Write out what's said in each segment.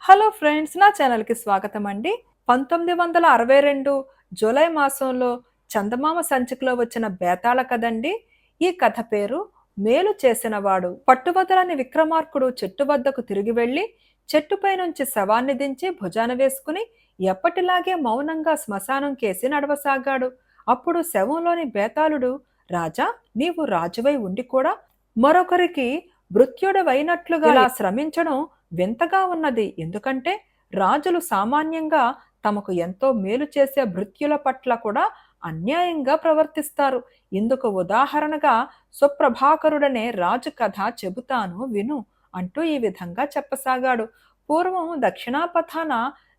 Hello friends, నా ఛానల్కి స్వాగతం అండి. 1962 జూలై మాసంలో చందమామ సంచికలో వచ్చిన బేతాళ కదండి. ఈ కథ పేరు మేలు చేసినవాడు. పట్టువదలని విక్రమార్కుడు చెట్టు వద్దకు తిరిగి వెళ్లి చెట్టుపై నుంచి శవాన్ని దించి భుజాన వేసుకుని ఎప్పటిలాగే మౌనంగా శ్మశానం కేసి నడవసాగాడు. అప్పుడు శవంలోని బేతాళుడు, రాజా, నీవు రాజువై ఉండి కూడా మరొకరికి భృత్యుడవైనట్లుగా ఇలా శ్రమించడం వింతగా ఉన్నది. ఎందుకంటే రాజులు సామాన్యంగా తమకు ఎంతో మేలు చేసే భృత్యుల పట్ల కూడా అన్యాయంగా ప్రవర్తిస్తారు. ఇందుకు ఉదాహరణగా సుప్రభాకరుడనే రాజు కథ చెబుతాను విను అంటూ ఈ విధంగా చెప్పసాగాడు. పూర్వం దక్షిణాపథాన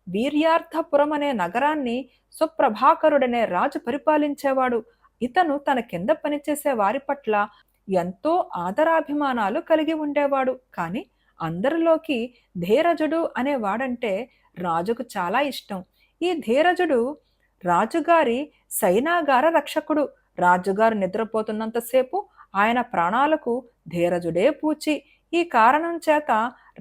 వీర్యార్థపురం అనే నగరాన్ని సుప్రభాకరుడనే రాజు పరిపాలించేవాడు. ఇతను తన కింద పనిచేసే వారి పట్ల ఎంతో ఆదరాభిమానాలు కలిగి ఉండేవాడు. కానీ అందరిలోకి ధీరజుడు అనేవాడంటే రాజుకు చాలా ఇష్టం. ఈ ధీరజుడు రాజుగారి సైనాగార రక్షకుడు. రాజుగారు నిద్రపోతున్నంతసేపు ఆయన ప్రాణాలకు ధీరజుడే పూచి. ఈ కారణం చేత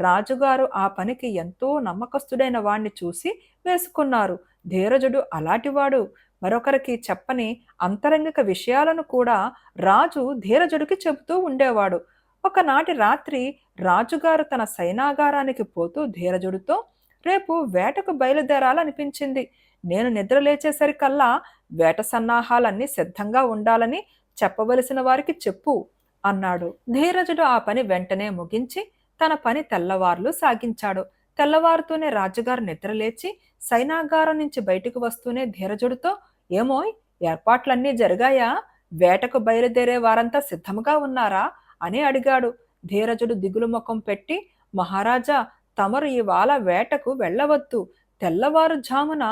రాజుగారు ఆ పనికి ఎంతో నమ్మకస్తుడైన వాణ్ణి చూసి వేసుకున్నారు. ధీరజుడు అలాంటివాడు. మరొకరికి చెప్పని అంతరంగిక విషయాలను కూడా రాజు ధీరజుడికి చెబుతూ ఉండేవాడు. ఒకనాటి రాత్రి రాజుగారు తన సైనాగారానికి పోతూ ధీరజుడితో, రేపు వేటకు బయలుదేరాలనిపించింది. నేను నిద్ర లేచేసరికల్లా వేట సన్నాహాలన్నీ సిద్ధంగా ఉండాలని చెప్పవలసిన వారికి చెప్పు అన్నాడు. ధీరజుడు ఆ పని వెంటనే ముగించి తన పని తెల్లవార్లు సాగించాడు. తెల్లవారుతూనే రాజుగారు నిద్రలేచి సైనాగారం నుంచి బయటకు వస్తూనే ధీరజుడితో, ఏమోయ్, ఏర్పాట్లన్నీ జరిగాయా? వేటకు బయలుదేరే వారంతా సిద్ధంగా ఉన్నారా అని అడిగాడు. ధీరజుడు దిగులు ముఖం పెట్టి, మహారాజా, తమరు ఇవాళ వేటకు వెళ్ళవద్దు. తెల్లవారుజామున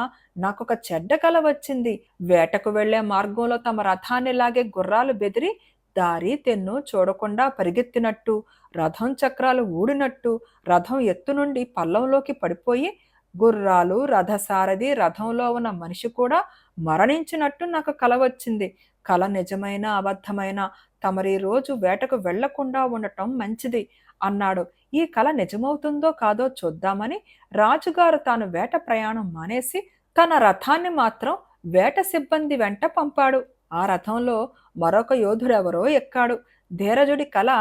నాకొక చెడ్డ కల వచ్చింది. వేటకు వెళ్లే మార్గంలో తమ రథాన్ని లాగే గుర్రాలు బెదిరి దారి తెన్ను చూడకుండా పరిగెత్తినట్టు, రథం చక్రాలు ఊడినట్టు, రథం ఎత్తు నుండి పల్లంలోకి పడిపోయి గుర్రాలు, రథసారథి, రథంలో ఉన్న మనిషి కూడా మరణించినట్టు నాకు కల వచ్చింది. కల నిజమైన అబద్ధమైన తమరి రోజు వేటకు వెళ్లకుండా ఉండటం మంచిది అన్నాడు. ఈ కల నిజమవుతుందో కాదో చూద్దామని రాజుగారు తాను వేట ప్రయాణం మానేసి తన రథాన్ని మాత్రం వేట సిబ్బంది వెంట పంపాడు. ఆ రథంలో మరొక యోధుడెవరో ఎక్కాడు. ధీరజుడి కల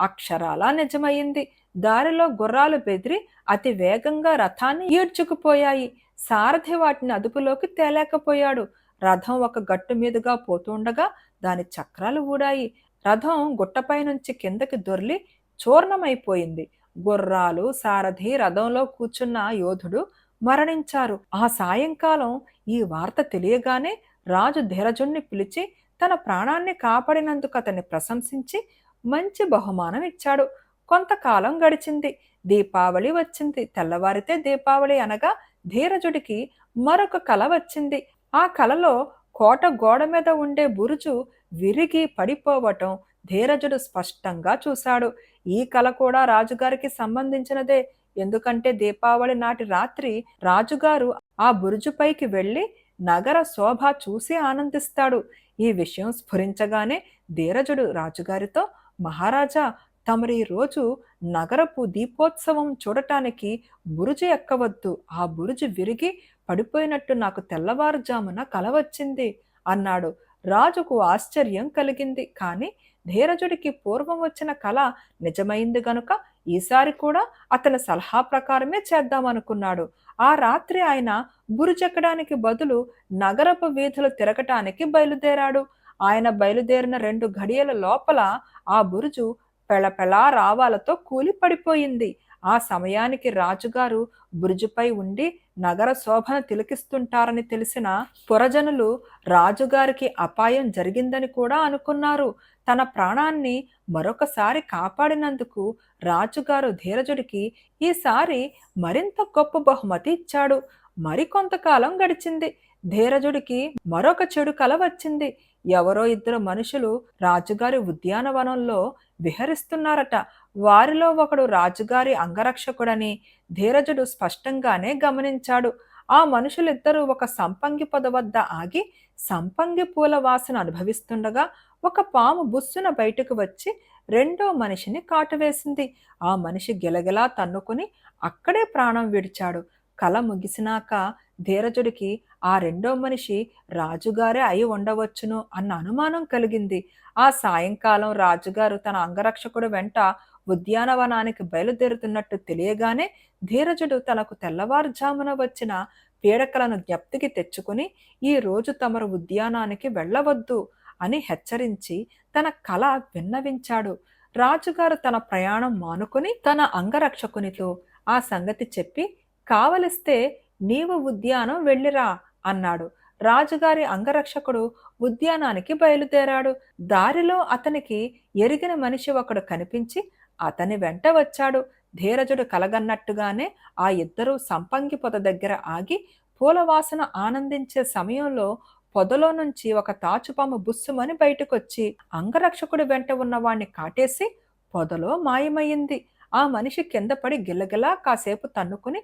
అక్షరాలా నిజమయ్యింది. దారిలో గుర్రాలు బెదిరి అతి వేగంగా రథాన్ని ఈడ్చుకుపోయాయి. సారథి వాటిని అదుపులోకి తేలేకపోయాడు. రథం ఒక గట్టు మీదుగా పోతుండగా దాని చక్రాలు ఊడాయి. రథం గుట్టపై నుంచి కిందకి దొర్లి చూర్ణమైపోయింది. గుర్రాలు, సారథి, రథంలో కూర్చున్న యోధుడు మరణించారు. ఆ సాయంకాలం ఈ వార్త తెలియగానే రాజు ధీరజుణ్ణి పిలిచి తన ప్రాణాన్ని కాపాడినందుకు అతన్ని ప్రశంసించి మంచి బహుమానం ఇచ్చాడు. కొంతకాలం గడిచింది. దీపావళి వచ్చింది. తెల్లవారితే దీపావళి అనగా ధీరజుడికి మరొక కల వచ్చింది. ఆ కలలో కోట గోడ మీద ఉండే బురుజు విరిగి పడిపోవటం ధీరజుడు స్పష్టంగా చూశాడు. ఈ కల కూడా రాజుగారికి సంబంధించినదే. ఎందుకంటే దీపావళి నాటి రాత్రి రాజుగారు ఆ బురుజుపైకి వెళ్లి నగర శోభ చూసి ఆనందిస్తాడు. ఈ విషయం స్ఫురించగానే ధీరజుడు రాజుగారితో, మహారాజా, తమరి రోజు నగరపు దీపోత్సవం చూడటానికి బురుజు ఎక్కవద్దు. ఆ బురుజు విరిగి పడిపోయినట్టు నాకు తెల్లవారుజామున కల వచ్చింది అన్నాడు. రాజుకు ఆశ్చర్యం కలిగింది. కానీ ధీరజుడికి పూర్వం వచ్చిన కల నిజమైంది గనుక ఈసారి కూడా అతని సలహా ప్రకారమే చేద్దామనుకున్నాడు. ఆ రాత్రి ఆయన బురుజెక్కడానికి బదులు నగరపు వీధులు తిరగటానికి బయలుదేరాడు. ఆయన బయలుదేరిన 2 ఘడియల లోపల ఆ బురుజు పెళపెళా రావాలతో కూలి పడిపోయింది. ఆ సమయానికి రాజుగారు బురుజుపై ఉండి నగర శోభను తిలకిస్తుంటారని తెలిసిన పురజనులు రాజుగారికి అపాయం జరిగిందని కూడా అనుకున్నారు. తన ప్రాణాన్ని మరొకసారి కాపాడినందుకు రాజుగారు ధీరజుడికి ఈసారి మరింత గొప్ప బహుమతి ఇచ్చాడు. మరికొంతకాలం గడిచింది. ధీరజుడికి మరొక చెడు కల వచ్చింది. ఎవరో 2 మనుషులు రాజుగారి ఉద్యానవనంలో విహరిస్తున్నారట. వారిలో ఒకడు రాజుగారి అంగరక్షకుడని ధీరజుడు స్పష్టంగానే గమనించాడు. ఆ మనుషులిద్దరూ ఒక సంపంగి పొద వద్ద ఆగి సంపంగి పూల వాసన అనుభవిస్తుండగా ఒక పాము బుస్సున బయటకు వచ్చి రెండో మనిషిని కాటువేసింది. ఆ మనిషి గిలగిలా తన్నుకుని అక్కడే ప్రాణం విడిచాడు. కల ముగిసినాక ధీరజుడికి ఆ రెండో మనిషి రాజుగారే అయి ఉండవచ్చును అన్న అనుమానం కలిగింది. ఆ సాయంకాలం రాజుగారు తన అంగరక్షకుడు వెంట ఉద్యానవనానికి బయలుదేరుతున్నట్టు తెలియగానే ధీరజుడు తనకు తెల్లవారుజామున వచ్చిన పీడకలను జ్ఞప్తికి తెచ్చుకుని ఈ రోజు తమరు ఉద్యానానికి వెళ్ళవద్దు అని హెచ్చరించి తన కల విన్నవించాడు. రాజుగారు తన ప్రయాణం మానుకుని తన అంగరక్షకునితో ఆ సంగతి చెప్పి కావలిస్తే నీవు ఉద్యానం వెళ్ళిరా అన్నాడు. రాజుగారి అంగరక్షకుడు ఉద్యానానికి బయలుదేరాడు. దారిలో అతనికి ఎరిగిన మనిషి ఒకడు కనిపించి అతని వెంట వచ్చాడు. ధీరజుడు కలగన్నట్టుగానే ఆ ఇద్దరూ సంపంగి పొద దగ్గర ఆగి పూలవాసన ఆనందించే సమయంలో పొదలో నుంచి ఒక తాచుపాము బుస్సుమని బయటకొచ్చి అంగరక్షకుడి వెంట ఉన్న వాణ్ణి కాటేసి పొదలో మాయమయ్యింది. ఆ మనిషి కింద పడి గిల్లగిలా కాసేపు తన్నుకుని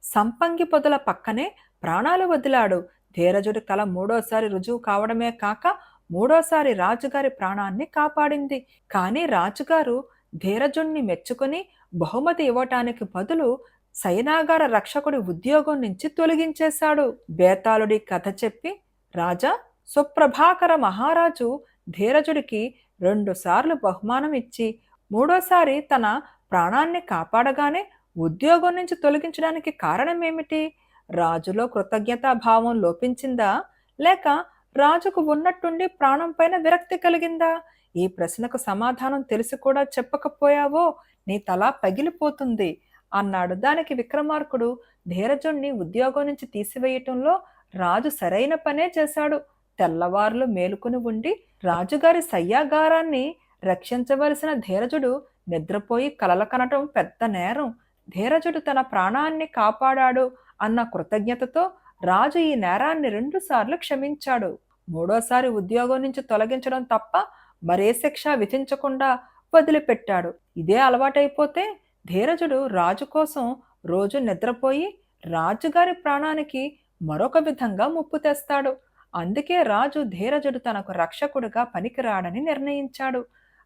సంపంగి పొదల పక్కనే ప్రాణాలు వదిలాడు. ధీరజుడి కల మూడోసారి రుజువు కావడమే కాక మూడోసారి రాజుగారి ప్రాణాన్ని కాపాడింది. కానీ రాజుగారు ధీరజుణ్ణి మెచ్చుకుని బహుమతి ఇవ్వటానికి బదులు సైనాగార రక్షకుడి ఉద్యోగం నుంచి తొలగించేశాడు. బేతాళుడి కథ చెప్పి రాజా, సుప్రభాకర మహారాజు ధీరజుడికి 2 సార్లు బహుమానం ఇచ్చి మూడోసారి తన ప్రాణాన్ని కాపాడగానే ఉద్యోగం నుంచి తొలగించడానికి కారణమేమిటి? రాజులో కృతజ్ఞతాభావం లోపించిందా, లేక రాజుకు ఉన్నట్టుండి ప్రాణం పైన విరక్తి కలిగిందా? ఈ ప్రశ్నకు సమాధానం తెలిసి కూడా చెప్పకపోయావో నీ తల పగిలిపోతుంది అన్నాడు. దానికి విక్రమార్కుడు ధీరజుణ్ణి ఉద్యోగం నుంచి తీసివేయటంలో రాజు సరైన పనే చేశాడు. తెల్లవారులు మేలుకుని ఉండి రాజుగారి సయ్యాగారాన్ని రక్షించవలసిన ధీరజుడు నిద్రపోయి కలలు కనటం పెద్ద నేరం. ధీరజుడు తన ప్రాణాన్ని కాపాడాడు అన్న కృతజ్ఞతతో రాజు ఈ నేరాన్ని 2 సార్లు క్షమించాడు. మూడోసారి ఉద్యోగం నుంచి తొలగించడం తప్ప మరే శిక్ష విధించకుండా వదిలిపెట్టాడు. ఇదే అలవాటైపోతే ధీరజుడు రాజు కోసం రోజు నిద్రపోయి రాజుగారి ప్రాణానికి మరొక విధంగా ముప్పు తెస్తాడు. అందుకే రాజు ధీరజుడు తనకు రక్షకుడుగా పనికిరాడని నిర్ణయించాడు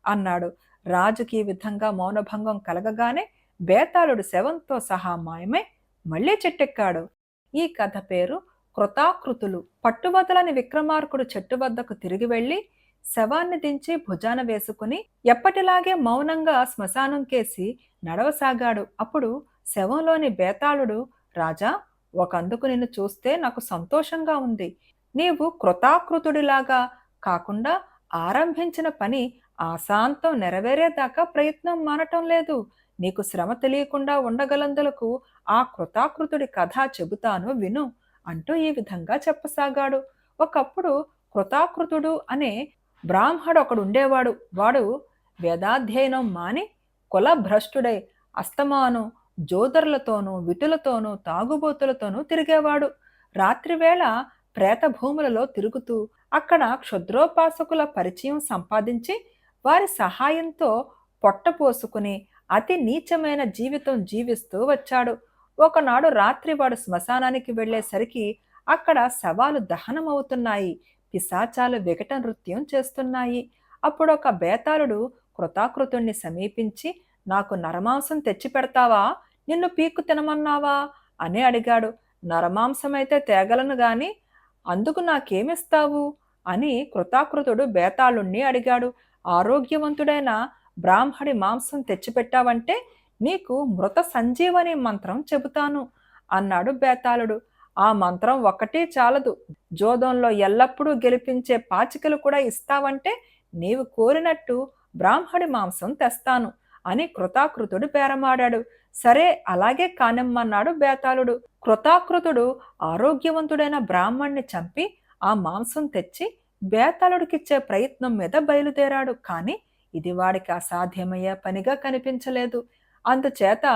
అన్నాడు. రాజుకి ఈ విధంగా మౌనభంగం కలగగానే బేతాళుడు శవంతో సహా మాయమై మళ్లీ చెట్టెక్కాడు. ఈ కథ పేరు కృతాకృతులు. పట్టువదలని విక్రమార్కుడు చెట్టు వద్దకు తిరిగి వెళ్లి శవాన్ని దించి భుజాన వేసుకుని ఎప్పటిలాగే మౌనంగా శ్మశానం కేసి నడవసాగాడు. అప్పుడు శవంలోని బేతాళుడు, రాజా, ఒకందుకు నిన్ను చూస్తే నాకు సంతోషంగా ఉంది. నీవు కృతాకృతుడిలాగా కాకుండా ఆరంభించిన పని ఆశాంతం నెరవేరేదాకా ప్రయత్నం మానటం లేదు. నీకు శ్రమ తెలియకుండా ఉండగలందులకు ఆ కృతాకృతుడి కథ చెబుతాను విను అంటూ ఈ విధంగా చెప్పసాగాడు. ఒకప్పుడు కృతాకృతుడు అనే బ్రాహ్మడు ఒకడుండేవాడు. వాడు వేదాధ్యయనం మాని కులభ్రష్టుడై అస్తమాను జోదరులతోనూ విటులతోనూ తాగుబోతులతోనూ తిరిగేవాడు. రాత్రివేళ ప్రేత భూములలో తిరుగుతూ అక్కడ క్షుద్రోపాసకుల పరిచయం సంపాదించి వారి సహాయంతో పొట్టపోసుకుని అతి నీచమైన జీవితం జీవిస్తూ వచ్చాడు. ఒకనాడు రాత్రి వాడు శ్మశానానికి వెళ్లేసరికి అక్కడ శవాలు దహనమవుతున్నాయి. పిశాచాలు వికట నృత్యం చేస్తున్నాయి. అప్పుడు ఒక బేతాళుడు కృతాకృతుణ్ణి సమీపించి, నాకు నరమాంసం తెచ్చి పెడతావా, నిన్ను పీక్కు తినమన్నావా అని అడిగాడు. నరమాంసమైతే తేగలను గాని అందుకు నాకేమిస్తావు అని కృతాకృతుడు బేతాళుణ్ణి అడిగాడు. ఆరోగ్యవంతుడైన బ్రాహ్మడి మాంసం తెచ్చిపెట్టావంటే నీకు మృత సంజీవని మంత్రం చెబుతాను అన్నాడు బేతాళుడు. ఆ మంత్రం ఒక్కటే చాలదు, జోదంలో ఎల్లప్పుడూ గెలిపించే పాచికలు కూడా ఇస్తావంటే నీవు కోరినట్టు బ్రాహ్మడి మాంసం తెస్తాను అని కృతాకృతుడు బేరమాడాడు. సరే, అలాగే కానిమ్మన్నాడు బేతాళుడు. కృతాకృతుడు ఆరోగ్యవంతుడైన బ్రాహ్మణ్ణి చంపి ఆ మాంసం తెచ్చి బేతాళుడికిచ్చే ప్రయత్నం మీద బయలుదేరాడు. కానీ ఇది వాడికి అసాధ్యమయ్యే పనిగా కనిపించలేదు. అందుచేత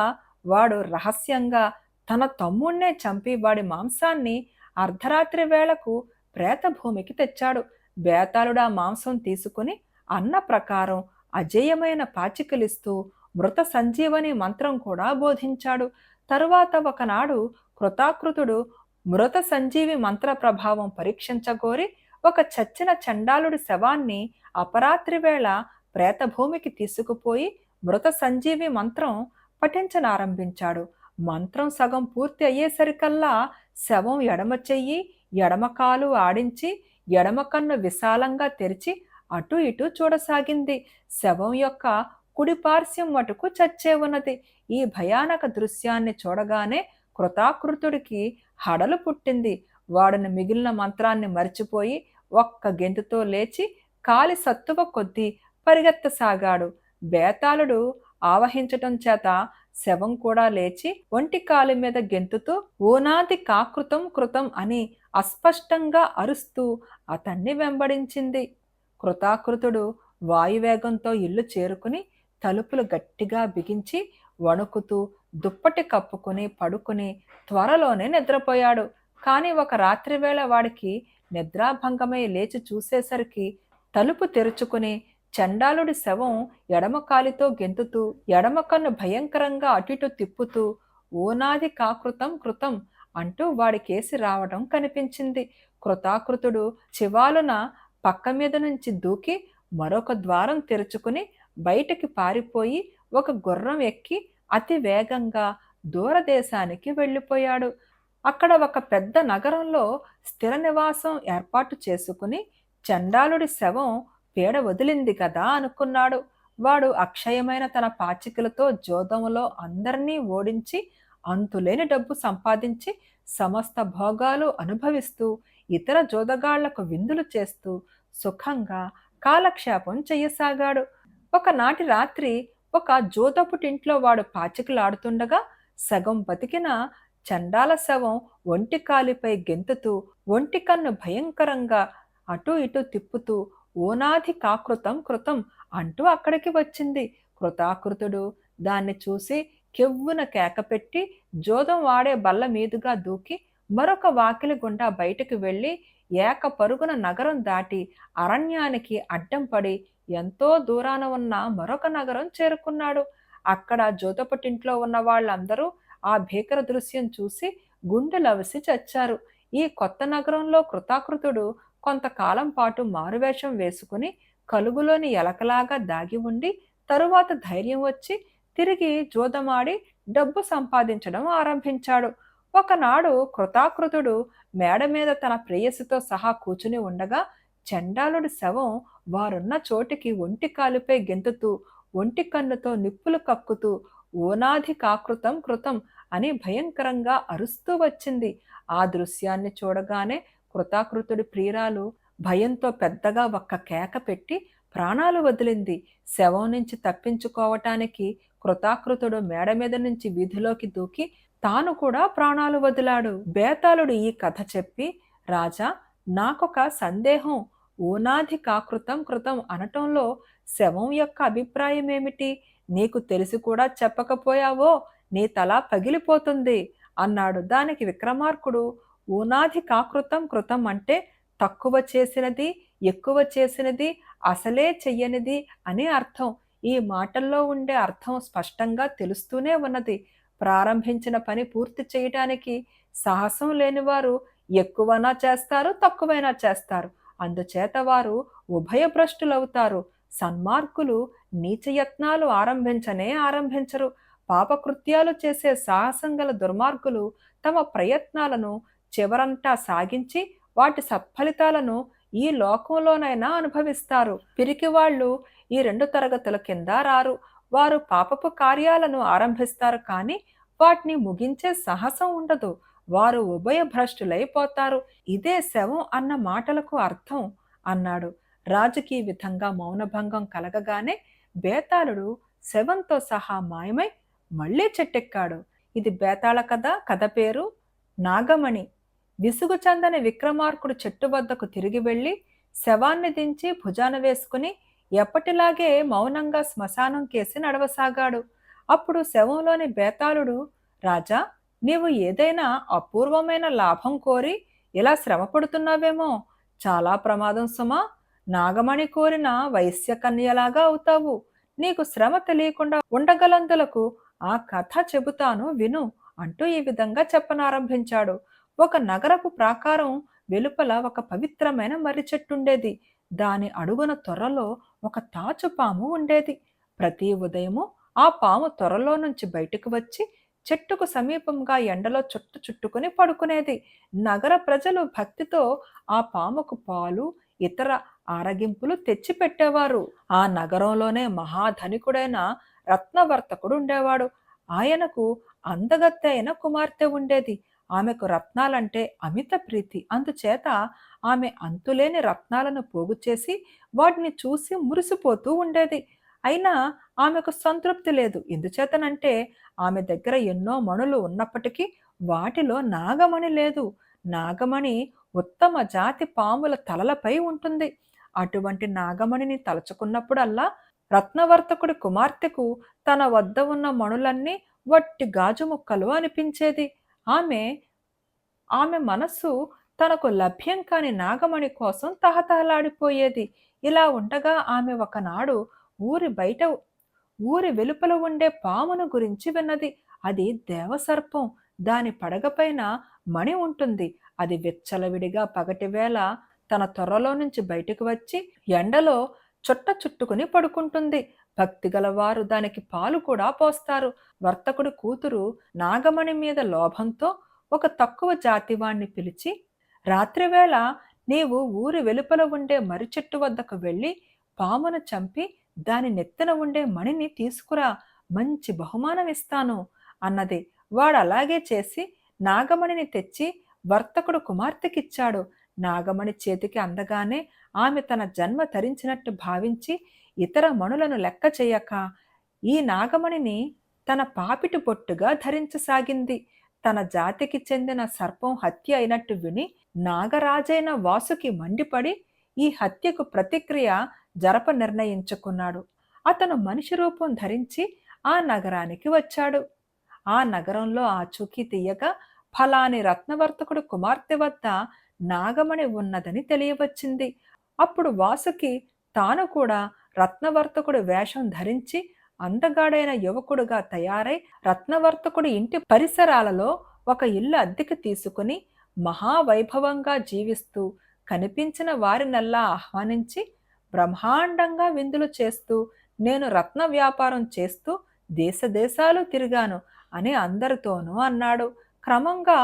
వాడు రహస్యంగా తన తమ్ముణ్ణే చంపి వాడి మాంసాన్ని అర్ధరాత్రి వేళకు ప్రేత భూమికి తెచ్చాడు. బేతాళుడు ఆ మాంసం తీసుకుని అన్న ప్రకారం అజేయమైన పాచికలిస్తూ మృత సంజీవని మంత్రం కూడా బోధించాడు. తరువాత ఒకనాడు కృతాకృతుడు మృత సంజీవి మంత్ర ప్రభావం పరీక్షించగోరి ఒక చచ్చిన చండాలుడి శవాన్ని అపరాత్రి వేళ ప్రేతభూమికి తీసుకుపోయి మృత సంజీవి మంత్రం పఠించనారంభించాడు. మంత్రం సగం పూర్తి అయ్యేసరికల్లా శవం ఎడమ చెయ్యి, ఎడమ కాలు ఆడించి, ఎడమ కన్ను విశాలంగా తెరిచి అటు ఇటు చూడసాగింది. శవం యొక్క కుడిపార్శ్యం మటుకు చచ్చే ఉన్నది. ఈ భయానక దృశ్యాన్ని చూడగానే కృతాకృతుడికి హడలు పుట్టింది. వాడిని మిగిలిన మంత్రాన్ని మరిచిపోయి ఒక్క గెంతుతో లేచి కాలి సత్తువ కొద్దీ పరిగెత్తసాగాడు. బేతాళుడు ఆవహించటం చేత శవం కూడా లేచి ఒంటి కాలి మీద గెంతుతూ ఓనాది కాకృతం కృతం అని అస్పష్టంగా అరుస్తూ అతన్ని వెంబడించింది. కృతాకృతుడు వాయువేగంతో ఇల్లు చేరుకుని తలుపులు గట్టిగా బిగించి వణుకుతూ దుప్పటి కప్పుకుని పడుకుని త్వరలోనే నిద్రపోయాడు. కాని ఒక రాత్రివేళ వాడికి నిద్రాభంగమై లేచి చూసేసరికి తలుపు తెరుచుకుని చండాలుడి శవం ఎడమ కాలితో గెంతుతూ ఎడమ కన్ను భయంకరంగా అటుటు తిప్పుతూ ఓనాది కాకృతం కృతం అంటూ వాడికేసి రావడం కనిపించింది. కృతాకృతుడు చివాలున పక్క మీద నుంచి దూకి మరొక ద్వారం తెరుచుకుని బయటికి పారిపోయి ఒక గుర్రం ఎక్కి అతి వేగంగా దూరదేశానికి వెళ్ళిపోయాడు. అక్కడ ఒక పెద్ద నగరంలో స్థిర నివాసం ఏర్పాటు చేసుకుని చండాలుడి శవం పీడ వదిలింది కదా అనుకున్నాడు. వాడు అక్షయమైన తన పాచికలతో జోదంలో అందరినీ ఓడించి అంతులేని డబ్బు సంపాదించి సమస్త భోగాలు అనుభవిస్తూ ఇతర జోదగాళ్లకు విందులు చేస్తూ సుఖంగా కాలక్షేపం చెయ్యసాగాడు. ఒకనాటి రాత్రి ఒక జోదపుటింట్లో వాడు పాచికలాడుతుండగా సగం బతికిన చండాల శవం ఒంటి కాలిపై గెంతుతూ ఒంటి కన్ను భయంకరంగా అటు ఇటు తిప్పుతూ ఓనాది కాకృతం కృతం అంటూ అక్కడికి వచ్చింది. కృతాకృతుడు దాన్ని చూసి కెవ్వున కేకపెట్టి జోదం వాడే బల్ల మీదుగా దూకి మరొక వాకిలి గుండా బయటకు వెళ్ళి ఏక పరుగున నగరం దాటి అరణ్యానికి అడ్డం పడి ఎంతో దూరాన ఉన్న మరొక నగరం చేరుకున్నాడు. అక్కడ జోదపటింట్లో ఉన్న వాళ్ళందరూ ఆ భీకర దృశ్యం చూసి గుండెలవిసి చచ్చారు. ఈ కొత్త నగరంలో కృతాకృతుడు కొంతకాలం పాటు మారువేషం వేసుకుని కలుగులోని ఎలకలాగా దాగి ఉండి తరువాత ధైర్యం వచ్చి తిరిగి జోదమాడి డబ్బు సంపాదించడం ఆరంభించాడు. ఒకనాడు కృతాకృతుడు మేడ మీద తన ప్రేయసితో సహా కూచుని ఉండగా చండాలుడి శవం వారున్న చోటికి ఒంటి కాలుపై గెంతుతూ ఒంటి కన్నుతో నిప్పులు కక్కుతూ ఓనాది కాకృతం కృతం అని భయంకరంగా అరుస్తూ వచ్చింది. ఆ దృశ్యాన్ని చూడగానే కృతాకృతుడి ప్రియురాలు భయంతో పెద్దగా ఒక్క కేక పెట్టి ప్రాణాలు వదిలింది. శవం నుంచి తప్పించుకోవటానికి కృతాకృతుడు మేడ మీద నుంచి వీధిలోకి దూకి తాను కూడా ప్రాణాలు వదిలాడు. బేతాళుడు ఈ కథ చెప్పి, రాజా, నాకొక సందేహం. ఓనాది కాకృతం కృతం అనటంలో శవం యొక్క అభిప్రాయం ఏమిటి? నీకు తెలిసి కూడా చెప్పకపోయావో నీ తల పగిలిపోతుంది అన్నాడు. దానికి విక్రమార్కుడు, ఊనాది కాకృతం కృతం అంటే తక్కువ చేసినది, ఎక్కువ చేసినది, అసలే చెయ్యనిది అని అర్థం. ఈ మాటల్లో ఉండే అర్థం స్పష్టంగా తెలుస్తూనే ఉన్నది. ప్రారంభించిన పని పూర్తి చేయటానికి సాహసం లేనివారు ఎక్కువనా చేస్తారు, తక్కువైనా చేస్తారు. అందుచేత వారు ఉభయభ్రష్టులవుతారు. సన్మార్గులు నీచయత్నాలు ఆరంభించరు. పాపకృత్యాలు చేసే సాహసం గల దుర్మార్గులు తమ ప్రయత్నాలను చివరంతా సాగించి వాటి సత్ఫలితాలను ఈ లోకంలోనైనా అనుభవిస్తారు. పిరికి వాళ్ళు ఈ 2 తరగతుల కింద రారు. వారు పాపపు కార్యాలను ఆరంభిస్తారు, కానీ వాటిని ముగించే సాహసం ఉండదు. వారు ఉభయభ్రష్టులైపోతారు. ఇదే శవం అన్న మాటలకు అర్థం అన్నాడు. రాజుకి ఈ విధంగా మౌనభంగం కలగగానే బేతాళుడు శవంతో సహా మాయమై మళ్లీ చెట్టెక్కాడు. ఇది బేతాళ కథ పేరు నాగమణి. విసుగు చెందని విక్రమార్కుడు చెట్టు వద్దకు తిరిగి వెళ్ళి శవాన్ని దించి భుజాన వేసుకుని ఎప్పటిలాగే మౌనంగా శ్మశానం కేసి నడవసాగాడు. అప్పుడు శవంలోని బేతాళుడు, రాజా, నీవు ఏదైనా అపూర్వమైన లాభం కోరి ఇలా శ్రమ పడుతున్నావేమో. చాలా ప్రమాదం సుమా. నాగమణి కోరిన వైశ్య కన్యలాగా అవుతావు. నీకు శ్రమ తెలియకుండా ఉండగలందులకు ఆ కథ చెబుతాను విను అంటూ ఈ విధంగా చెప్పనారంభించాడు. ఒక నగరపు ప్రాకారం వెలుపల ఒక పవిత్రమైన మర్రి చెట్టుండేది. దాని అడుగున త్వరలో ఒక తాచుపాము ఉండేది. ప్రతి ఉదయము ఆ పాము త్వరలో నుంచి బయటకు వచ్చి చెట్టుకు సమీపంగా ఎండలో చుట్టు చుట్టుకుని పడుకునేది. నగర ప్రజలు భక్తితో ఆ పాముకు పాలు, ఇతర ఆరగింపులు తెచ్చి పెట్టేవారు. ఆ నగరంలోనే మహాధనికుడైన రత్నవర్తకుడు ఉండేవాడు. ఆయనకు అందగత్తె అయిన కుమార్తె ఉండేది. ఆమెకు రత్నాలంటే అమిత ప్రీతి. అందుచేత ఆమె అంతులేని రత్నాలను పోగు చేసి వాటిని చూసి మురిసిపోతూ ఉండేది. అయినా ఆమెకు సంతృప్తి లేదు. ఎందుచేతనంటే ఆమె దగ్గర ఎన్నో మణులు ఉన్నప్పటికీ వాటిలో నాగమణి లేదు. నాగమణి ఉత్తమ జాతి పాముల తలలపై ఉంటుంది. అటువంటి నాగమణిని తలుచుకున్నప్పుడల్లా రత్నవర్తకుడి కుమార్తెకు తన వద్ద ఉన్న మణులన్నీ వట్టి గాజు ముక్కలు అనిపించేది. ఆమె ఆమె మనస్సు తనకు లభ్యం కాని నాగమణి కోసం తహతహలాడిపోయేది. ఇలా ఉండగా ఆమె ఒకనాడు ఊరి బయట ఊరి వెలుపల ఉండే పామును గురించి విన్నది. అది దేవసర్పం. దాని పడగపైన మణి ఉంటుంది. అది విచ్చలవిడిగా పగటివేళ తన త్వరలో నుంచి బయటకు వచ్చి ఎండలో చుట్ట చుట్టుకుని పడుకుంటుంది. భక్తిగల వారు దానికి పాలు కూడా పోస్తారు. వర్తకుడి కూతురు నాగమణి మీద లోభంతో ఒక తక్కువ జాతివాణ్ణి పిలిచి, రాత్రివేళ నీవు ఊరి వెలుపల ఉండే మర్రి చెట్టు వద్దకు వెళ్ళి పామును చంపి దాని నెత్తిన ఉండే మణిని తీసుకురా, మంచి బహుమానం ఇస్తాను అన్నది. వాడు అలాగే చేసి నాగమణిని తెచ్చి వర్తకుడు కుమార్తెకిచ్చాడు. నాగమణి చేతికి అందగానే ఆమె తన జన్మ తరించినట్టు భావించి ఇతర మణులను లెక్క చేయక ఈ నాగమణిని తన పాపిటి బొట్టుగా ధరించసాగింది. తన జాతికి చెందిన సర్పం హత్య అయినట్టు విని నాగరాజైన వాసుకి మండిపడి ఈ హత్యకు ప్రతిక్రియ జరప నిర్ణయించుకున్నాడు. అతను మనిషి రూపం ధరించి ఆ నగరానికి వచ్చాడు. ఆ నగరంలో ఆచూకీ తీయగా ఫలాని రత్నవర్తకుడు కుమార్తె వద్ద నాగమణి ఉన్నదని తెలియవచ్చింది. అప్పుడు వాసుకి తాను కూడా రత్నవర్తకుడు వేషం ధరించి అందగాడైన యువకుడుగా తయారై రత్నవర్తకుడి ఇంటి పరిసరాలలో ఒక ఇల్లు అద్దెకి తీసుకుని మహావైభవంగా జీవిస్తూ కనిపించిన వారినల్లా ఆహ్వానించి బ్రహ్మాండంగా విందులు చేస్తూ నేను రత్న వ్యాపారం చేస్తూ దేశదేశాలు తిరిగాను అని అందరితోనూ అన్నాడు. క్రమంగా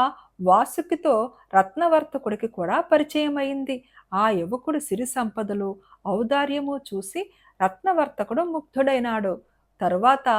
వాసుకితో రత్నవర్తకుడికి కూడా పరిచయం అయింది. ఆ యువకుడు సిరి సంపదలు ఔదార్యము చూసి రత్నవర్తకుడు ముగ్ధుడైనాడు. తరువాత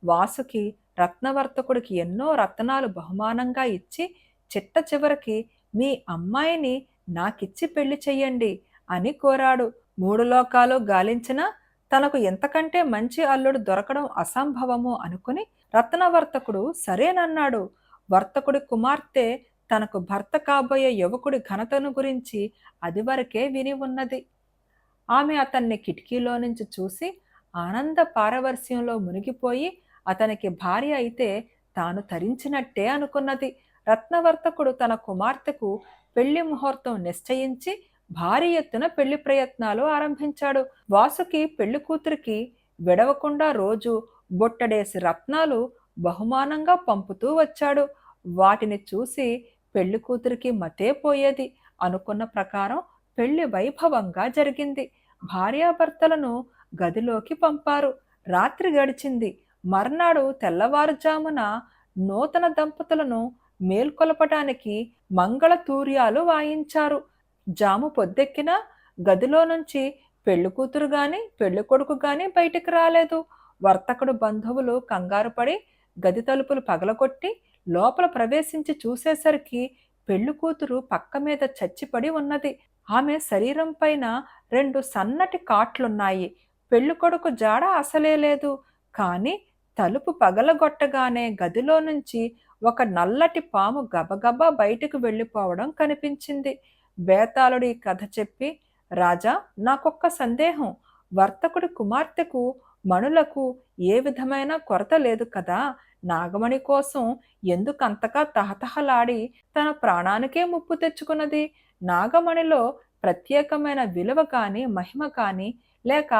వాసుకి రత్నవర్తకుడికి ఎన్నో రత్నాలు బహుమానంగా ఇచ్చి చిట్ట చివరికి మీ అమ్మాయిని నాకిచ్చి పెళ్లి చెయ్యండి అని కోరాడు. మూడు లోకాలు గాలించినా తనకు ఎంతకంటే మంచి అల్లుడు దొరకడం అసంభవము అనుకుని రత్నవర్తకుడు సరేనన్నాడు. వర్తకుడి కుమార్తె తనకు భర్త కాబోయే యువకుడి ఘనతను గురించి అదివరకే విని ఉన్నది. ఆమె అతన్ని కిటికీలో నుంచి చూసి ఆనంద పారవస్యంలో మునిగిపోయి అతనికి భార్య అయితే తాను తరించినట్టే అనుకున్నది. రత్నవర్తకుడు తన కుమార్తెకు పెళ్లి ముహూర్తం నిశ్చయించి భారీ ఎత్తున పెళ్లి ప్రయత్నాలు ఆరంభించాడు. వాసుకి పెళ్లి కూతురికి విడవకుండా రోజు బొట్టడేసి రత్నాలు బహుమానంగా పంపుతూ వచ్చాడు. వాటిని చూసి పెళ్లి కూతురికి మతే పోయేది. అనుకున్న ప్రకారం పెళ్లి వైభవంగా జరిగింది. భార్యాభర్తలను గదిలోకి పంపారు. రాత్రి గడిచింది. మర్నాడు తెల్లవారుజామున నూతన దంపతులను మేల్కొలపటానికి మంగళతూర్యాలు వాయించారు. జాము పొద్దెక్కినా గదిలో నుంచి పెళ్లి కూతురు గాని పెళ్లి కొడుకు గాని బయటికి రాలేదు. వర్తకుడు బంధువులు కంగారు పడి గది తలుపులు పగలగొట్టి లోపల ప్రవేశించి చూసేసరికి పెళ్లి కూతురు పక్క మీద చచ్చిపడి ఉన్నది. ఆమె శరీరం పైన 2 సన్నటి కాట్లున్నాయి. పెళ్లి కొడుకు జాడ అసలే లేదు. కాని తలుపు పగలగొట్టగానే గదిలో నుంచి ఒక నల్లటి పాము గబగబా బయటకు వెళ్ళిపోవడం కనిపించింది. బేతాళుడు ఈ కథ చెప్పి, రాజా, నాకొక్క సందేహం. వర్తకుడి కుమార్తెకు మణులకు ఏ విధమైన కొరత లేదు కదా? నాగమణి కోసం ఎందుకంతగా తహతహలాడి తన ప్రాణానికే ముప్పు తెచ్చుకున్నది? నాగమణిలో ప్రత్యేకమైన విలువ కాని మహిమ కాని లేక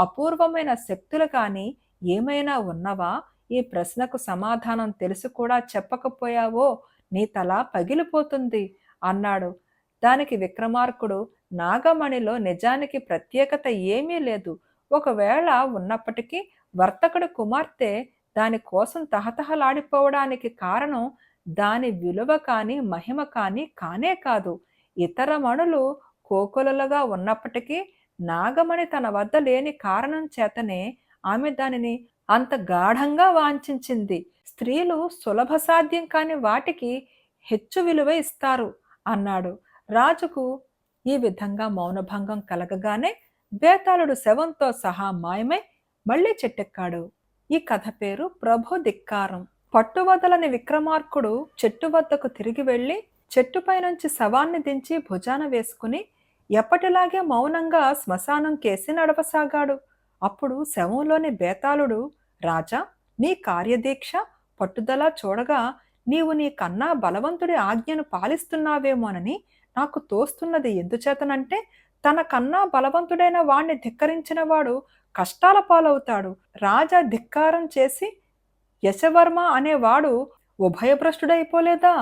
అపూర్వమైన శక్తులు కాని ఏమైనా ఉన్నవా? ఈ ప్రశ్నకు సమాధానం తెలిసి కూడా చెప్పకపోయావో నీ తల పగిలిపోతుంది అన్నాడు. దానికి విక్రమార్కుడు, నాగమణిలో నిజానికి ప్రత్యేకత ఏమీ లేదు. ఒకవేళ ఉన్నప్పటికీ వర్తకుడి కుమార్తె దాని కోసం తహతహలాడిపోవడానికి కారణం దాని విలువ కానీ మహిమ కానీ కానే కాదు. ఇతర మణులు కోకొలలుగా ఉన్నప్పటికీ నాగమణి తన వద్ద లేని కారణం చేతనే ఆమె దానిని అంత గాఢంగా వాంఛించింది. స్త్రీలు సులభ సాధ్యం కాని వాటికి హెచ్చు విలువ ఇస్తారు అన్నాడు. రాజుకు ఈ విధంగా మౌనభంగం కలగగానే బేతాళుడు శవంతో సహా మాయమై మళ్ళీ చెట్టెక్కాడు. ఈ కథ పేరు ప్రభు ధిక్కారం. పట్టువదలని విక్రమార్కుడు చెట్టు వద్దకు తిరిగి వెళ్ళి చెట్టుపై నుంచి శవాన్ని దించి భుజాన వేసుకుని ఎప్పటిలాగే మౌనంగా శ్మశానం కేసి నడవసాగాడు. అప్పుడు శవంలోని బేతాళుడు, రాజా, నీ కార్యదీక్ష పట్టుదల చూడగా నీవు నీ కన్నా బలవంతుడి ఆజ్ఞను పాలిస్తున్నావేమోనని నాకు తోస్తున్నది. ఎందుచేతనంటే తన కన్నా బలవంతుడైన వాణ్ణి ధిక్కరించిన వాడు కష్టాల పాలవుతాడు. రాజా ధిక్కారం చేసి యశవర్మ అనేవాడు ఉభయభ్రష్టుడైపోలేదా?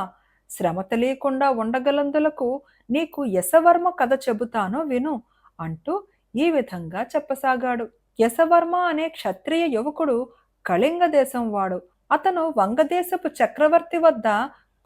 శ్రమ తెలియకుండా ఉండగలందులకు నీకు యశవర్మ కథ చెబుతానో విను అంటూ ఈ విధంగా చెప్పసాగాడు. యశవర్మ అనే క్షత్రియ యువకుడు కళింగ దేశం వాడు. అతను వంగదేశపు చక్రవర్తి వద్ద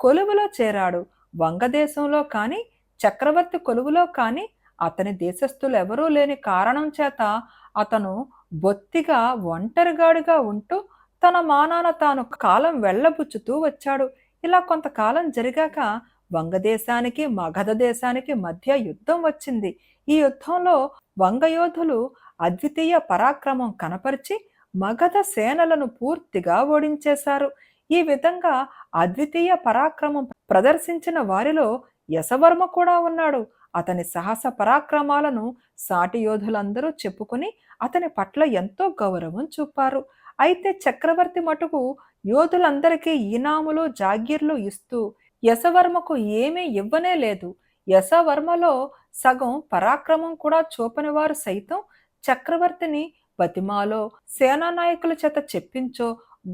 కొలువులో చేరాడు. వంగదేశంలో కాని చక్రవర్తి కొలువులో కాని అతని దేశస్థులు ఎవరూ లేని కారణం చేత అతను బొత్తిగా ఒంటరిగాడిగా ఉంటూ తన మానాన తాను కాలం వెళ్ళబుచ్చుతూ వచ్చాడు. ఇలా కొంతకాలం జరిగాక వంగదేశానికి మగధ దేశానికి మధ్య యుద్ధం వచ్చింది. ఈ యుద్ధంలో వంగయోధులు అద్వితీయ పరాక్రమం కనపరిచి మగధ సేనలను పూర్తిగా ఓడించేశారు. ఈ విధంగా అద్వితీయ పరాక్రమం ప్రదర్శించిన వారిలో యశవర్మ కూడా ఉన్నాడు. అతని సాహస పరాక్రమాలను సాటి యోధులందరూ చెప్పుకుని అతని పట్ల ఎంతో గౌరవం చూపారు. అయితే చక్రవర్తి మటుకు యోధులందరికీ ఈనాములు జాగీర్లు ఇస్తూ యశవర్మకు ఏమీ ఇవ్వనే లేదు. యశవర్మలో సగం పరాక్రమం కూడా చూపని వారు సైతం చక్రవర్తిని బతిమాలో సేనానాయకుల చేత చెప్పించో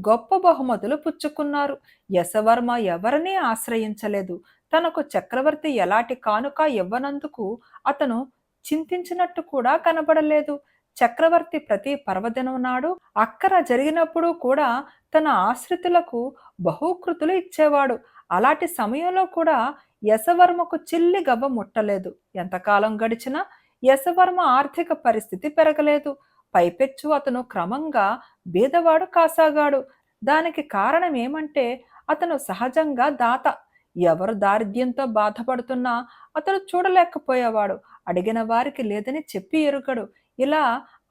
గొప్ప బహుమతులు పుచ్చుకున్నారు. యశవర్మ ఎవరినీ ఆశ్రయించలేదు. తనకు చక్రవర్తి ఎలాంటి కానుక ఇవ్వనందుకు అతను చింతించినట్టు కూడా కనబడలేదు. చక్రవర్తి ప్రతి పర్వదినం నాడు అక్కర జరిగినప్పుడు కూడా తన ఆశ్రితులకు బహుకృతులు ఇచ్చేవాడు. అలాంటి సమయంలో కూడా యశవర్మకు చిల్లి గవ్వ ముట్టలేదు. ఎంతకాలం గడిచినా యశవర్మ ఆర్థిక పరిస్థితి పెరగలేదు. పైపెచ్చు అతను క్రమంగా బీదవాడు కాసాగాడు. దానికి కారణం ఏమంటే అతను సహజంగా దాత. ఎవరు దారిద్ర్యంతో బాధపడుతున్నా అతడు చూడలేకపోయేవాడు. అడిగిన వారికి లేదని చెప్పి ఎరుగడు. ఇలా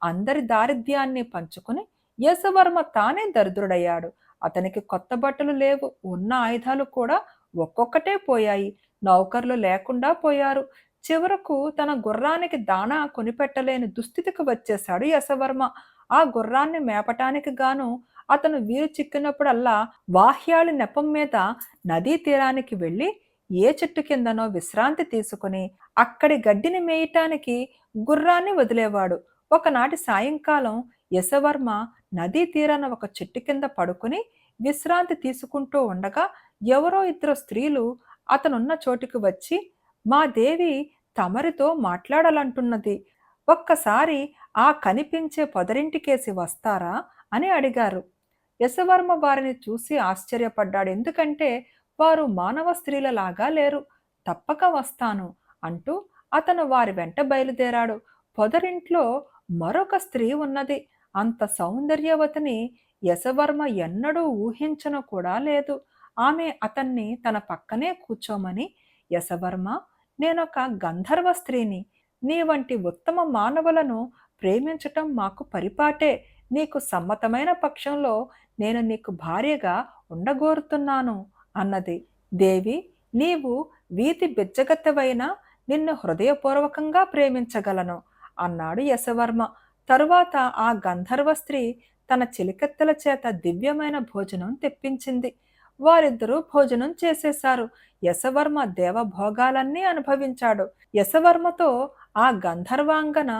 అందరి దారిద్ర్యాన్ని పంచుకుని యశవర్మ తానే దరిద్రుడయ్యాడు. అతనికి కొత్త బట్టలు లేవు. ఉన్న ఆయుధాలు కూడా ఒక్కొక్కటే పోయాయి. నౌకర్లు లేకుండా పోయారు. చివరకు తన గుర్రానికి దాణా కొనిపెట్టలేని దుస్థితికి వచ్చేశాడు యశవర్మ. ఆ గుర్రాన్ని మేపటానికి గాను అతను వీలు చిక్కినప్పుడల్లా వాహ్యాళి నెపం మీద నదీ తీరానికి వెళ్ళి ఏ చెట్టు కిందనో విశ్రాంతి తీసుకుని అక్కడి గడ్డిని మేయటానికి గుర్రాన్ని వదిలేవాడు. ఒకనాటి సాయంకాలం యశవర్మ నదీ తీరాన ఒక చెట్టు కింద పడుకుని విశ్రాంతి తీసుకుంటూ ఉండగా ఎవరో ఇద్దరు స్త్రీలు అతనున్న చోటుకు వచ్చి, మా దేవి తమరితో మాట్లాడాలంటున్నది, ఒక్కసారి ఆ కనిపించే పొదరింటికేసి వస్తారా అని అడిగారు. యశవర్మ వారిని చూసి ఆశ్చర్యపడ్డాడు. ఎందుకంటే వారు మానవ స్త్రీలలాగా లేరు. తప్పక వస్తాను అంటూ అతను వారి వెంట బయలుదేరాడు. పొదరింట్లో మరొక స్త్రీ ఉన్నది. అంత సౌందర్యవతిని యశవర్మ ఎన్నడూ ఊహించను కూడా లేదు. ఆమె అతన్ని తన పక్కనే కూర్చోమని, యశవర్మ, నేనొక గంధర్వ స్త్రీని. నీ వంటి ఉత్తమ మానవులను ప్రేమించటం మాకు పరిపాటే. నీకు సమ్మతమైన పక్షంలో నేను నీకు భార్యగా ఉండగోరుతున్నాను అన్నది. దేవి, నీవు వీధి బిజ్జగత్తెవైనా నిన్ను హృదయపూర్వకంగా ప్రేమించగలను అన్నాడు యశవర్మ. తరువాత ఆ గంధర్వ స్త్రీ తన చిలికెత్తెల చేత దివ్యమైన భోజనం తెప్పించింది. వారిద్దరూ భోజనం చేసేశారు. యశవర్మ దేవభోగాలన్నీ అనుభవించాడు. యశవర్మతో ఆ గంధర్వాంగన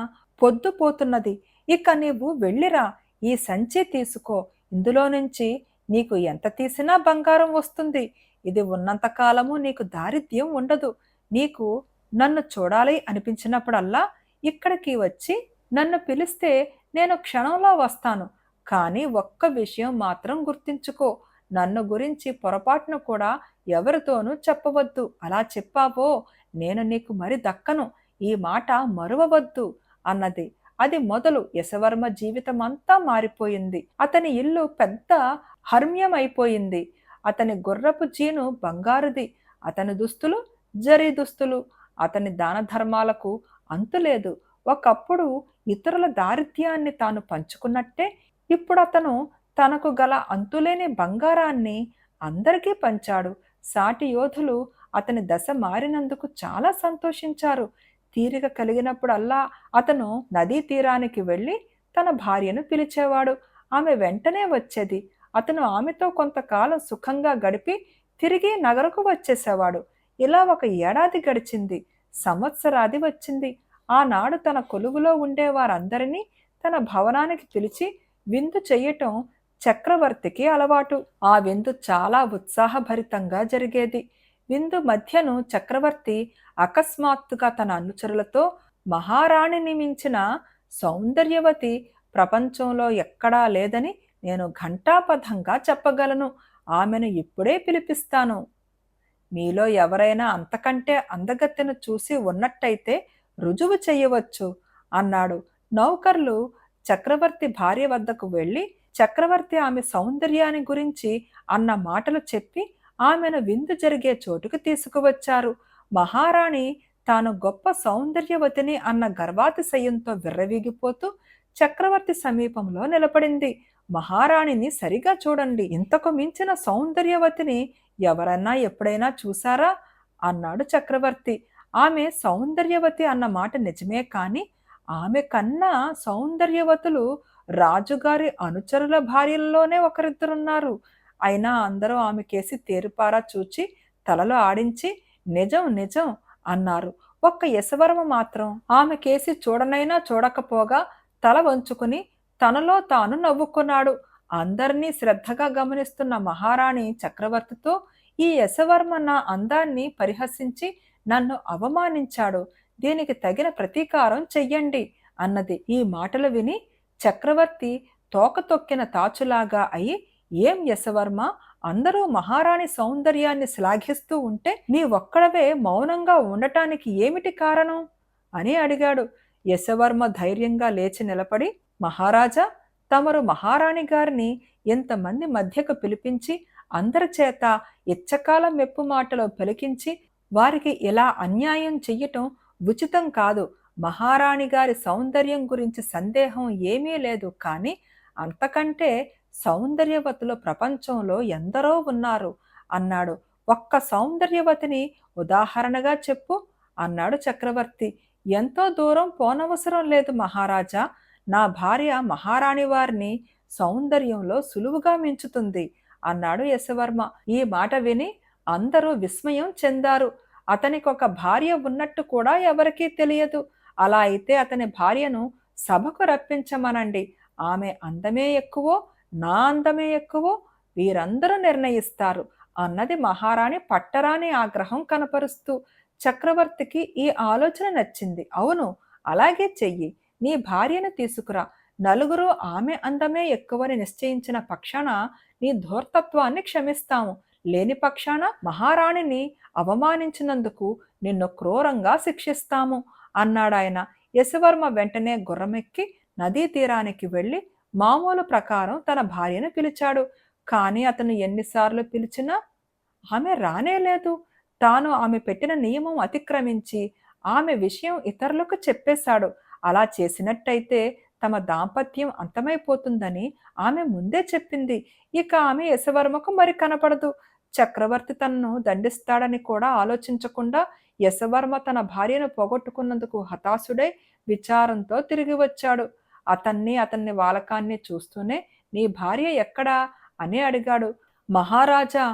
పొద్దుపోతున్నది. ఇక నీవు వెళ్ళిరా, ఈ సంచి తీసుకో. ఇందులో నుంచి నీకు ఎంత తీసినా బంగారం వస్తుంది. ఇది ఉన్నంత కాలము నీకు దారిద్ర్యం ఉండదు. నీకు నన్ను చూడాలి అనిపించినప్పుడల్లా ఇక్కడికి వచ్చి నన్ను పిలిస్తే నేను క్షణంలో వస్తాను. కానీ ఒక్క విషయం మాత్రం గుర్తుంచుకో. నన్ను గురించి పొరపాటున కూడా ఎవరితోనూ చెప్పవద్దు. అలా చెప్పావో నేను నీకు మరి దక్కను. ఈ మాట మరువవద్దు అన్నది. అది మొదలు యశవర్మ జీవితమంతా మారిపోయింది. అతని ఇల్లు పెద్ద హర్మ్యమైపోయింది. అతని గుర్రపు జీను బంగారుది. అతని దుస్తులు జరీ దుస్తులు. అతని దాన ధర్మాలకు అంతులేదు. ఒకప్పుడు ఇతరుల దారిద్ర్యాన్ని తాను పంచుకున్నట్టే ఇప్పుడు అతను తనకు గల అంతులేని బంగారాన్ని అందరికీ పంచాడు. సాటి యోధులు అతని దశ మారినందుకు చాలా సంతోషించారు. తీరిక కలిగినప్పుడల్లా అతను నదీ తీరానికి వెళ్ళి తన భార్యను పిలిచేవాడు. ఆమె వెంటనే వచ్చేది. అతను ఆమెతో కొంతకాలం సుఖంగా గడిపి తిరిగి నగరకు వచ్చేసేవాడు. ఇలా ఒక ఏడాది గడిచింది. సంవత్సరాది వచ్చింది. ఆనాడు తన కొలువులో ఉండే వారందరినీ తన భవనానికి పిలిచి విందు చెయ్యటం చక్రవర్తికి అలవాటు. ఆ విందు చాలా ఉత్సాహభరితంగా జరిగేది. విందు మధ్యను చక్రవర్తి అకస్మాత్తుగా తన అనుచరులతో, మహారాణిని మించిన సౌందర్యవతి ప్రపంచంలో ఎక్కడా లేదని నేను ఘంటాపథంగా చెప్పగలను. ఆమెను ఇప్పుడే పిలిపిస్తాను. మీలో ఎవరైనా అంతకంటే అందగత్తెను చూసి ఉన్నట్టయితే రుజువు చెయ్యవచ్చు అన్నాడు. నౌకర్లు చక్రవర్తి భార్య వద్దకు వెళ్ళి చక్రవర్తి ఆమె సౌందర్యాన్ని గురించి అన్న మాటలు చెప్పి ఆమెను విందు జరిగే చోటుకు తీసుకువచ్చారు. మహారాణి తాను గొప్ప సౌందర్యవతిని అన్న గర్వాతిశయంతో విర్రవీగిపోతూ చక్రవర్తి సమీపంలో నిలబడింది. మహారాణిని సరిగా చూడండి, ఇంతకు మించిన సౌందర్యవతిని ఎవరన్నా ఎప్పుడైనా చూసారా అన్నాడు చక్రవర్తి. ఆమె సౌందర్యవతి అన్న మాట నిజమే, కాని ఆమె కన్నా సౌందర్యవతులు రాజుగారి అనుచరుల భార్యల్లోనే ఒకరిద్దరున్నారు. అయినా అందరూ ఆమె కేసి తేరుపారా చూచి తలలో ఆడించి నిజం నిజం అన్నారు. ఒక్క యశవర్మ మాత్రం ఆమె కేసి చూడనైనా చూడకపోగా తల వంచుకుని తనలో తాను నవ్వుకున్నాడు. అందరినీ శ్రద్ధగా గమనిస్తున్న మహారాణి చక్రవర్తితో, ఈ యశవర్మ నా అందాన్ని పరిహసించి నన్ను అవమానించాడు. దీనికి తగిన ప్రతీకారం చెయ్యండి అన్నది. ఈ మాటలు విని చక్రవర్తి తోక తొక్కిన తాచులాగా అయి, ఏం యశవర్మ, అందరూ మహారాణి సౌందర్యాన్ని శ్లాఘిస్తూ ఉంటే నీ ఒక్కడవే మౌనంగా ఉండటానికి ఏమిటి కారణం అని అడిగాడు. యశవర్మ ధైర్యంగా లేచి నిలబడి, మహారాజా, తమరు మహారాణి గారిని ఎంతమంది మధ్యకు పిలిపించి అందరి చేత ఇచ్చకాల మెప్పు మాటలు పలికించి వారికి ఇలా అన్యాయం చెయ్యటం ఉచితం కాదు. మహారాణి గారి సౌందర్యం గురించి సందేహం ఏమీ లేదు, కానీ అంతకంటే సౌందర్యవతులు ప్రపంచంలో ఎందరో ఉన్నారు అన్నాడు. ఒక్క సౌందర్యవతిని ఉదాహరణగా చెప్పు అన్నాడు చక్రవర్తి. ఎంతో దూరం పోనవసరం లేదు మహారాజా. నా భార్య మహారాణి వారిని సౌందర్యంలో సులువుగా మించుతుంది అన్నాడు యశవర్మ. ఈ మాట విని అందరూ విస్మయం చెందారు. అతనికి ఒక భార్య ఉన్నట్టు కూడా ఎవరికీ తెలియదు. అలా అయితే అతని భార్యను సభకు రప్పించమనండి. ఆమె అందమే ఎక్కువో నా అందమే ఎక్కువో వీరందరూ నిర్ణయిస్తారు అన్నది మహారాణి పట్టరాని ఆగ్రహం కనపరుస్తూ. చక్రవర్తికి ఈ ఆలోచన నచ్చింది. అవును, అలాగే చెయ్యి. నీ భార్యను తీసుకురా. నలుగురు ఆమె అందమే ఎక్కువని నిశ్చయించిన పక్షాన నీ ధూర్తత్వాన్ని క్షమిస్తాము. లేని పక్షాన మహారాణిని అవమానించినందుకు నిన్ను క్రూరంగా శిక్షిస్తాము అన్నాడాయన. యశవర్మ వెంటనే గుర్రమెక్కి నదీ తీరానికి వెళ్ళి మామూలు ప్రకారం తన భార్యను పిలిచాడు. కానీ అతను ఎన్నిసార్లు పిలిచినా ఆమె రానేలేదు. తాను ఆమె పెట్టిన నియమం అతిక్రమించి ఆమె విషయం ఇతరులకు చెప్పేశాడు. అలా చేసినట్టయితే తమ దాంపత్యం అంతమైపోతుందని ఆమె ముందే చెప్పింది. ఇక ఆమె యశవర్మకు మరి కనపడదు. చక్రవర్తి తనను దండిస్తాడని కూడా ఆలోచించకుండా యశవర్మ తన భార్యను పోగొట్టుకున్నందుకు హతాశుడై విచారంతో తిరిగి వచ్చాడు. అతన్ని వాలకాన్ని చూస్తూనే, నీ భార్య ఎక్కడా అని అడిగాడు. మహారాజా,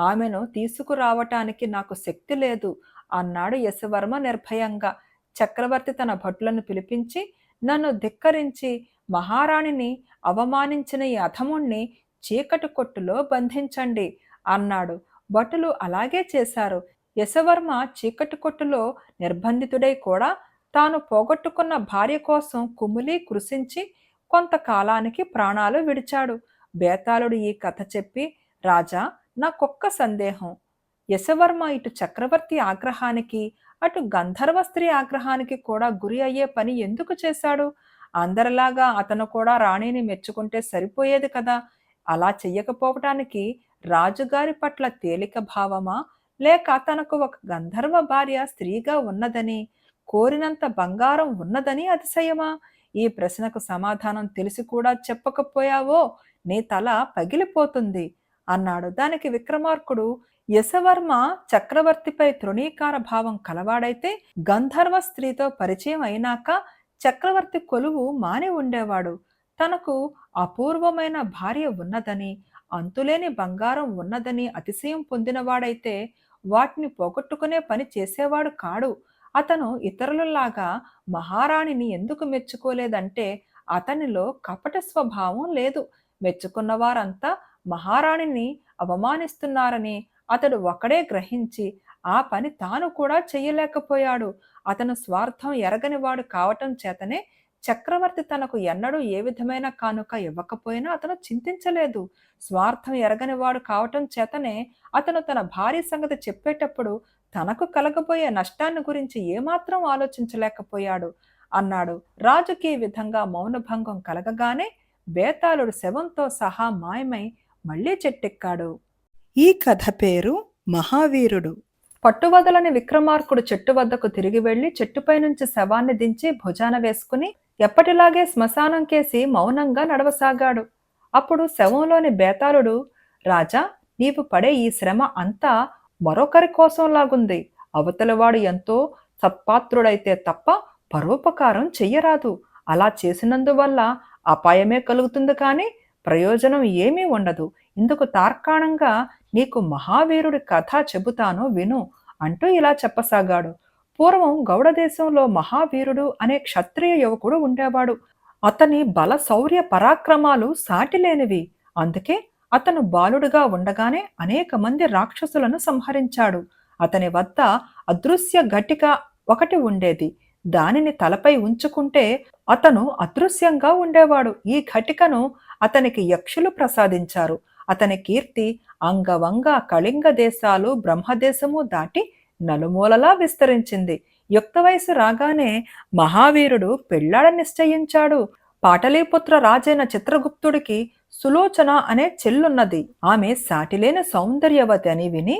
ఆమెను తీసుకురావటానికి నాకు శక్తి లేదు అన్నాడు యశవర్మ నిర్భయంగా. చక్రవర్తి తన భటులను పిలిపించి, నన్ను ధిక్కరించి మహారాణిని అవమానించిన ఈ అధముణ్ణి చీకటి కొట్టులో బంధించండి అన్నాడు. భటులు అలాగే చేశారు. యశవర్మ చీకటి కొట్టులో నిర్బంధితుడై కూడా తాను పోగొట్టుకున్న భార్య కోసం కుమిలి కృషించి కొంతకాలానికి ప్రాణాలు విడిచాడు. బేతాళుడు ఈ కథ చెప్పి, రాజా, నాకొక్క సందేహం. యశవర్మ ఇటు చక్రవర్తి ఆగ్రహానికి, అటు గంధర్వ స్త్రీ ఆగ్రహానికి కూడా గురి అయ్యే పని ఎందుకు చేశాడు? అందరిలాగా అతను కూడా రాణిని మెచ్చుకుంటే సరిపోయేది కదా. అలా చెయ్యకపోవటానికి రాజుగారి పట్ల తేలిక భావమా, లేక తనకు ఒక గంధర్వ భార్య స్త్రీగా ఉన్నదని, కోరినంత బంగారం ఉన్నదని అతిశయమా? ఈ ప్రశ్నకు సమాధానం తెలిసి కూడా చెప్పకపోయావో నీ తల పగిలిపోతుంది అన్నాడు. దానికి విక్రమార్కుడు, యశవర్మ చక్రవర్తిపై తృణీకార భావం కలవాడైతే గంధర్వ స్త్రీతో పరిచయం అయినాక చక్రవర్తి కొలువు మాని ఉండేవాడు. తనకు అపూర్వమైన భార్య ఉన్నదని, అంతులేని బంగారం ఉన్నదని అతిశయం పొందినవాడైతే వాటిని పోగొట్టుకునే పని చేసేవాడు కాడు. అతను ఇతరులలాగా మహారాణిని ఎందుకు మెచ్చుకోలేదంటే అతనిలో కపట స్వభావం లేదు. మెచ్చుకున్నవారంతా మహారాణిని అవమానిస్తున్నారని అతడు ఒకడే గ్రహించి ఆ పని తాను కూడా చెయ్యలేకపోయాడు. అతను స్వార్థం ఎరగనివాడు కావటం చేతనే చక్రవర్తి తనకు ఎన్నడూ ఏ విధమైన కానుక ఇవ్వకపోయినా అతను చింతించలేదు. స్వార్థం ఎరగనివాడు కావటం చేతనే అతను తన భార్య సంగతి చెప్పేటప్పుడు తనకు కలగబోయే నష్టాన్ని గురించి ఏమాత్రం ఆలోచించలేకపోయాడు అన్నాడు. రాజుకి ఈ విధంగా మౌనభంగం కలగగానే బేతాళుడు శవంతో సహా మాయమై మళ్లీ చెట్టెక్కాడు. ఈ కథ పేరు మహావీరుడు. పట్టువదలని విక్రమార్కుడు చెట్టు వద్దకు తిరిగి వెళ్లి చెట్టుపై నుంచి శవాన్ని దించి భుజాన వేసుకుని ఎప్పటిలాగే శ్మశానం కేసి మౌనంగా నడవసాగాడు. అప్పుడు శవంలోని బేతాళుడు, రాజా, నీవు పడే ఈ శ్రమ అంతా మరొకరి కోసంలాగుంది. అవతలవాడు ఎంతో సత్పాత్రుడైతే తప్ప పరోపకారం చెయ్యరాదు. అలా చేసినందువల్ల అపాయమే కలుగుతుంది కానీ ప్రయోజనం ఏమీ ఉండదు. ఇందుకు తార్కాణంగా నీకు మహావీరుడి కథ చెబుతాను విను అంటూ ఇలా చెప్పసాగాడు. పూర్వం గౌడదేశంలో మహావీరుడు అనే క్షత్రియ యువకుడు ఉండేవాడు. అతని బల శౌర్య పరాక్రమాలు సాటిలేనివి. అందుకే అతను బాలుడుగా ఉండగానే అనేక మంది రాక్షసులను సంహరించాడు. అతని వద్ద అదృశ్య ఘటిక ఒకటి ఉండేది. దానిని తలపై ఉంచుకుంటే అతను అదృశ్యంగా ఉండేవాడు. ఈ ఘటికను అతనికి యక్షులు ప్రసాదించారు. అతని కీర్తి అంగవంగ కళింగ దేశాలు బ్రహ్మదేశము దాటి నలుమూలలా విస్తరించింది. యుక్త వయసు రాగానే మహావీరుడు పెళ్లాడ నిశ్చయించాడు. పాటలీపుత్ర రాజైన చిత్రగుప్తుడికి సులోచన అనే చెల్లున్నది. ఆమె సాటిలేని సౌందర్యవతి అని విని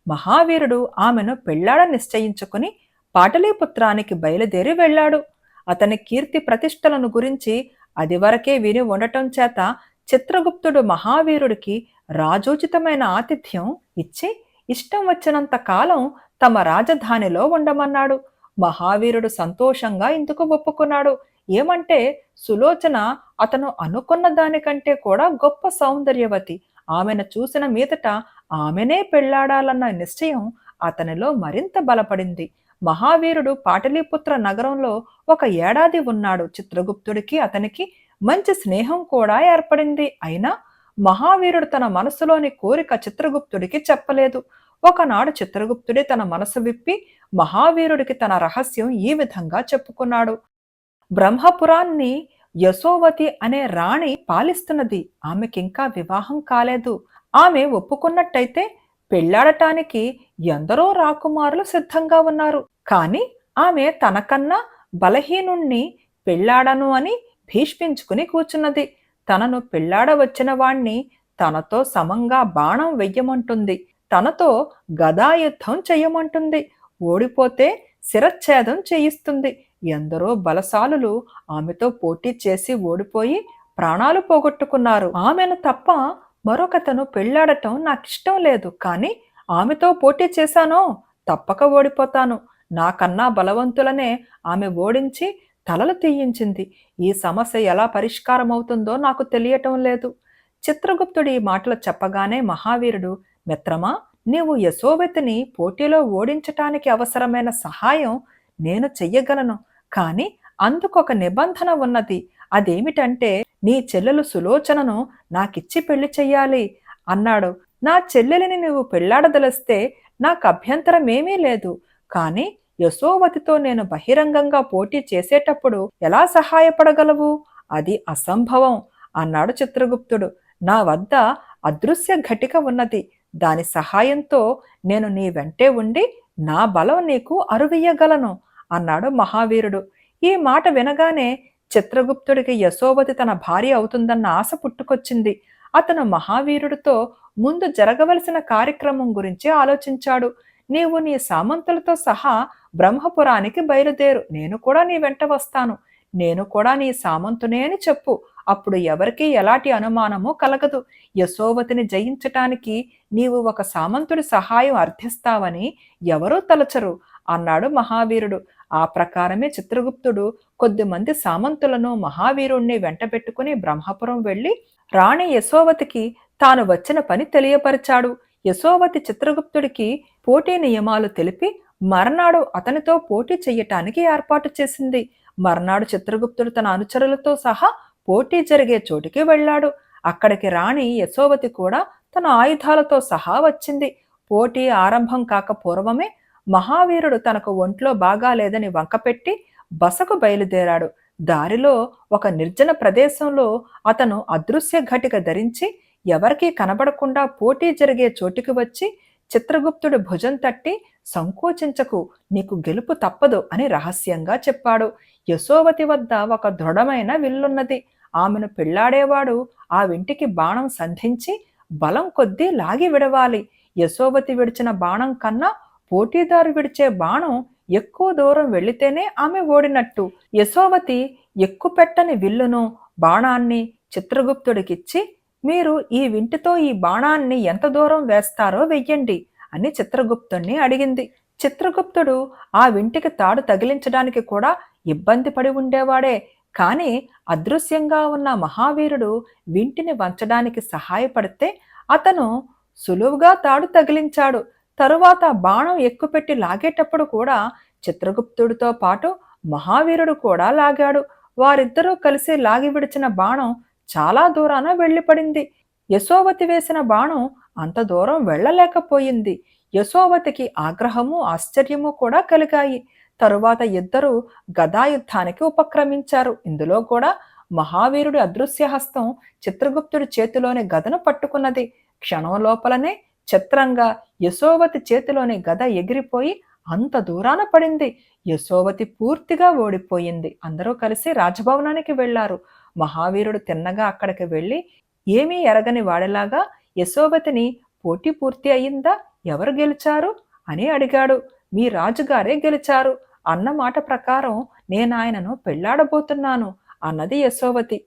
మహావీరుడు ఆమెను పెళ్లాడ నిశ్చయించుకుని పాటలీపుత్రానికి బయలుదేరి వెళ్ళాడు. అతని కీర్తి ప్రతిష్టలను గురించి అదివరకే విని ఉండటం చేత చిత్రగుప్తుడు మహావీరుడికి రాజోచితమైన ఆతిథ్యం ఇచ్చి ఇష్టం వచ్చినంత కాలం తమ రాజధానిలో ఉండమన్నాడు. మహావీరుడు సంతోషంగా ఇందుకు ఒప్పుకున్నాడు. ఏమంటే సులోచన అతను అనుకున్న దానికంటే కూడా గొప్ప సౌందర్యవతి. ఆమెను చూసిన మీదట ఆమెనే పెళ్లాడాలన్న నిశ్చయం అతనిలో మరింత బలపడింది. మహావీరుడు పాటలీపుత్ర నగరంలో 1 ఏడాది ఉన్నాడు. చిత్రగుప్తుడికి అతనికి మంచి స్నేహం కూడా ఏర్పడింది. అయినా మహావీరుడు తన మనసులోని కోరిక చిత్రగుప్తుడికి చెప్పలేదు. ఒకనాడు చిత్రగుప్తుడే తన మనసు విప్పి మహావీరుడికి తన రహస్యం ఈ విధంగా చెప్పుకున్నాడు. బ్రహ్మపురాన్ని యశోవతి అనే రాణి పాలిస్తున్నది. ఆమెకింకా వివాహం కాలేదు. ఆమె ఒప్పుకున్నట్టయితే పెళ్లాడటానికి ఎందరో రాకుమారులు సిద్ధంగా ఉన్నారు. కాని ఆమె తనకన్నా బలహీనుణ్ణి పెళ్లాడను అని భీష్మించుకుని కూర్చున్నది. తనను పెళ్లాడవచ్చిన వాణ్ణి తనతో సమంగా బాణం వెయ్యమంటుంది. తనతో గదాయుద్ధం చెయ్యమంటుంది. ఓడిపోతే శిరచ్ఛేదం చేయిస్తుంది. ఎందరో బలశాలులు ఆమెతో పోటీ చేసి ఓడిపోయి ప్రాణాలు పోగొట్టుకున్నారు. ఆమెను తప్ప మరొకతను పెళ్లాడటం నాకిష్టం లేదు. కానీ ఆమెతో పోటీ చేశానో తప్పక ఓడిపోతాను. నాకన్నా బలవంతులనే ఆమె ఓడించి తలలు తీయించింది. ఈ సమస్య ఎలా పరిష్కారం అవుతుందో నాకు తెలియటం లేదు. చిత్రగుప్తుడి ఈ మాటలు చెప్పగానే మహావీరుడు, మిత్రమా, నీవు యశోవతిని పోటీలో ఓడించటానికి అవసరమైన సహాయం నేను చెయ్యగలను. కానీ అందుకొక నిబంధన ఉన్నది. అదేమిటంటే నీ చెల్లెలు సులోచనను నాకిచ్చి పెళ్లి చెయ్యాలి అన్నాడు. నా చెల్లెలిని నువ్వు పెళ్లాడదలిస్తే నాకు అభ్యంతరమేమీ లేదు. కానీ యశోవతితో నేను బహిరంగంగా పోటీ చేసేటప్పుడు ఎలా సహాయపడగలవు అది అసంభవం అన్నాడు చిత్రగుప్తుడు. నా వద్ద అదృశ్య ఘటిక ఉన్నది. దాని సహాయంతో నేను నీ వెంటే ఉండి నా బలం నీకు అరువియ్యగలను అన్నాడు మహావీరుడు. ఈ మాట వినగానే చిత్రగుప్తుడికి యశోవతి తన భార్య అవుతుందన్న ఆశ పుట్టుకొచ్చింది. అతను మహావీరుడితో ముందు జరగవలసిన కార్యక్రమం గురించి ఆలోచించాడు. నీవు నీ సామంతులతో సహా బ్రహ్మపురానికి బయలుదేరు. నేను కూడా నీ వెంట వస్తాను. నేను కూడా నీ సామంతునే అని చెప్పు. అప్పుడు ఎవరికీ ఎలాంటి అనుమానము కలగదు. యశోవతిని జయించటానికి నీవు ఒక సామంతుడి సహాయం అర్థిస్తావని ఎవరూ తలచరు అన్నాడు మహావీరుడు. ఆ ప్రకారమే చిత్రగుప్తుడు కొద్దిమంది సామంతులను మహావీరుణ్ణి వెంటబెట్టుకుని బ్రహ్మపురం వెళ్లి రాణి యశోవతికి తాను వచ్చిన పని తెలియపరిచాడు. యశోవతి చిత్రగుప్తుడికి పోటీ నియమాలు తెలిపి మర్నాడు అతనితో పోటీ చెయ్యటానికి ఏర్పాటు చేసింది. మర్నాడు చిత్రగుప్తుడు తన అనుచరులతో సహా పోటీ జరిగే చోటికి వెళ్ళాడు. అక్కడికి రాణి యశోవతి కూడా తన ఆయుధాలతో సహా వచ్చింది. పోటీ ఆరంభం కాక పూర్వమే మహావీరుడు తనకు ఒంట్లో బాగాలేదని వంకపెట్టి బసకు బయలుదేరాడు. దారిలో ఒక నిర్జన ప్రదేశంలో అతను అదృశ్య ఘటిక ధరించి ఎవరికీ కనబడకుండా పోటీ జరిగే చోటికి వచ్చి చిత్రగుప్తుడు భుజం తట్టి సంకోచించకు, నీకు గెలుపు తప్పదు అని రహస్యంగా చెప్పాడు. యశోవతి వద్ద ఒక దృఢమైన విల్లున్నది. ఆమెను పెళ్లాడేవాడు ఆ వింటికి బాణం సంధించి బలం కొద్దీ లాగి విడవాలి. యశోవతి విడిచిన బాణం కన్నా పోటీదారు విడిచే బాణం ఎక్కువ దూరం వెళితేనే ఆమె ఓడినట్టు. యశోవతి ఎక్కుపెట్టని విల్లును బాణాన్ని చిత్రగుప్తుడికిచ్చి, మీరు ఈ వింటితో ఈ బాణాన్ని ఎంత దూరం వేస్తారో వెయ్యండి అని చిత్రగుప్తుణ్ణి అడిగింది. చిత్రగుప్తుడు ఆ వింటికి తాడు తగిలించడానికి కూడా ఇబ్బంది పడి ఉండేవాడే. కాని అదృశ్యంగా ఉన్న మహావీరుడు వింటిని వంచడానికి సహాయపడితే అతను సులువుగా తాడు తగిలించాడు. తరువాత బాణం ఎక్కుపెట్టి లాగేటప్పుడు కూడా చిత్రగుప్తుడితో పాటు మహావీరుడు కూడా లాగాడు. వారిద్దరూ కలిసి లాగి విడిచిన బాణం చాలా దూరాన వెళ్ళిపడింది. యశోవతి వేసిన బాణం అంత దూరం వెళ్ళలేకపోయింది. యశోవతికి ఆగ్రహము ఆశ్చర్యము కూడా కలిగాయి. తరువాత ఇద్దరు గదాయుద్ధానికి ఉపక్రమించారు. ఇందులో కూడా మహావీరుడి అదృశ్యహస్తం చిత్రగుప్తుడి చేతిలోని గదను పట్టుకున్నది. క్షణం లోపలనే చిత్రంగా యశోవతి చేతిలోని గద ఎగిరిపోయి అంత దూరాన పడింది. యశోవతి పూర్తిగా ఓడిపోయింది. అందరూ కలిసి రాజభవనానికి వెళ్లారు. మహావీరుడు తిన్నగా అక్కడికి వెళ్ళి ఏమీ ఎరగని వాడిలాగా యశోవతిని పోటీ పూర్తి అయిందా, ఎవరు గెలిచారు అని అడిగాడు. మీ రాజుగారే గెలిచారు అన్న మాట ప్రకారం నేనాయనను పెళ్లాడబోతున్నాను అన్నది యశోవతి.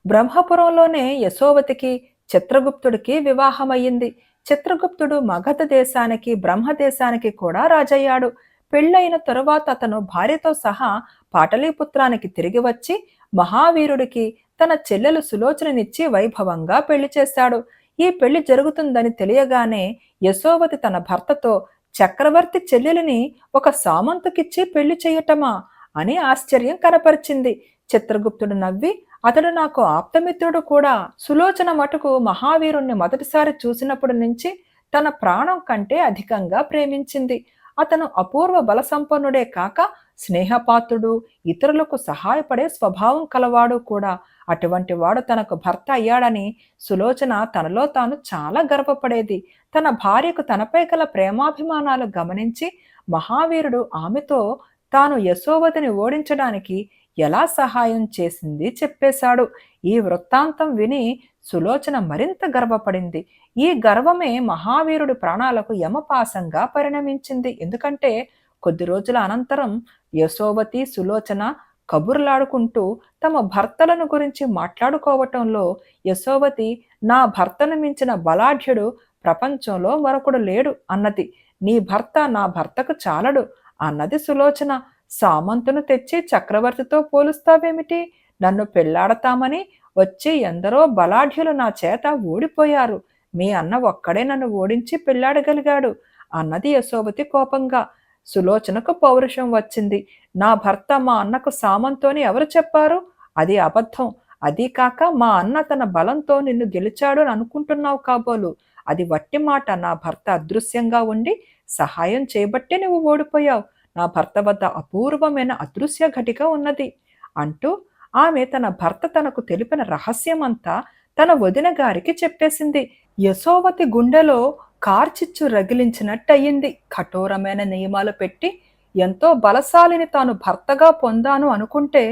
బ్రహ్మపురంలోనే యశోవతికి చిత్రగుప్తుడికి వివాహమయ్యింది. చిత్రగుప్తుడు మగధ దేశానికి బ్రహ్మదేశానికి కూడా రాజయ్యాడు. పెళ్లైన తరువాత అతను భార్యతో సహా పాటలీపుత్రానికి తిరిగి వచ్చి మహావీరుడికి తన చెల్లెలు సులోచననిచ్చి వైభవంగా పెళ్లి చేశాడు. ఈ పెళ్లి జరుగుతుందని తెలియగానే యశోవతి తన భర్తతో చక్రవర్తి చెల్లెలిని ఒక సామంతుకిచ్చి పెళ్లి చేయటమా అని ఆశ్చర్యం కనపరిచింది. చిత్రగుప్తుడు నవ్వి, అతడు నాకు ఆప్తమిత్రుడు కూడా. సులోచన మటుకు మహావీరుణ్ణి మొదటిసారి చూసినప్పటి నుంచి తన ప్రాణం కంటే అధికంగా ప్రేమించింది. అతను అపూర్వ బలసంపన్నుడే కాక స్నేహపాత్రుడు, ఇతరులకు సహాయపడే స్వభావం కలవాడు కూడా. అటువంటి వాడు తనకు భర్త అయ్యాడని సులోచన తనలో తాను చాలా గర్వపడేది. తన భార్యకు తనపై గల ప్రేమాభిమానాలు గమనించి మహావీరుడు ఆమెతో తాను యశోవతిని ఓడించడానికి ఎలా సహాయం చేసింది చెప్పేశాడు. ఈ వృత్తాంతం విని సులోచన మరింత గర్వపడింది. ఈ గర్వమే మహావీరుడి ప్రాణాలకు యమపాసంగా పరిణమించింది. ఎందుకంటే కొద్ది రోజుల అనంతరం యశోవతి సులోచన కబుర్లాడుకుంటూ తమ భర్తలను గురించి మాట్లాడుకోవటంలో యశోవతి, నా భర్తను మించిన బలాఢ్యుడు ప్రపంచంలో మరొకడు లేడు అన్నది. నీ భర్త నా భర్తకు చాలడు అన్నది సులోచన. సామంతును తెచ్చి చక్రవర్తితో పోలుస్తావేమిటి? నన్ను పెళ్లాడతామని వచ్చి ఎందరో బలాఢ్యులు నా చేత ఓడిపోయారు. మీ అన్న ఒక్కడే నన్ను ఓడించి పెళ్లాడగలిగాడు అన్నది యశోవతి కోపంగా. సులోచనకు పౌరుషం వచ్చింది. నా భర్త మా అన్నకు సామంతోని ఎవరు చెప్పారు? అది అబద్ధం. అదీ కాక మా అన్న తన బలంతో నిన్ను గెలిచాడు అని అనుకుంటున్నావు కాబోలు. అది వట్టి మాట. నా భర్త అదృశ్యంగా ఉండి సహాయం చేయబట్టే నువ్వు ఓడిపోయావు. నా భర్త వద్ద అపూర్వమైన అదృశ్య ఘటిక ఉన్నది అంటూ ఆమె తన భర్త తనకు తెలిపిన రహస్యమంతా తన వదిన గారికి చెప్పేసింది. యశోవతి గుండెలో కార్చిచ్చు రగిలించినట్టయింది. కఠోరమైన నియమాలు పెట్టి ఎంతో బలశాలిని తాను భర్తగా పొందాను అనుకుంటే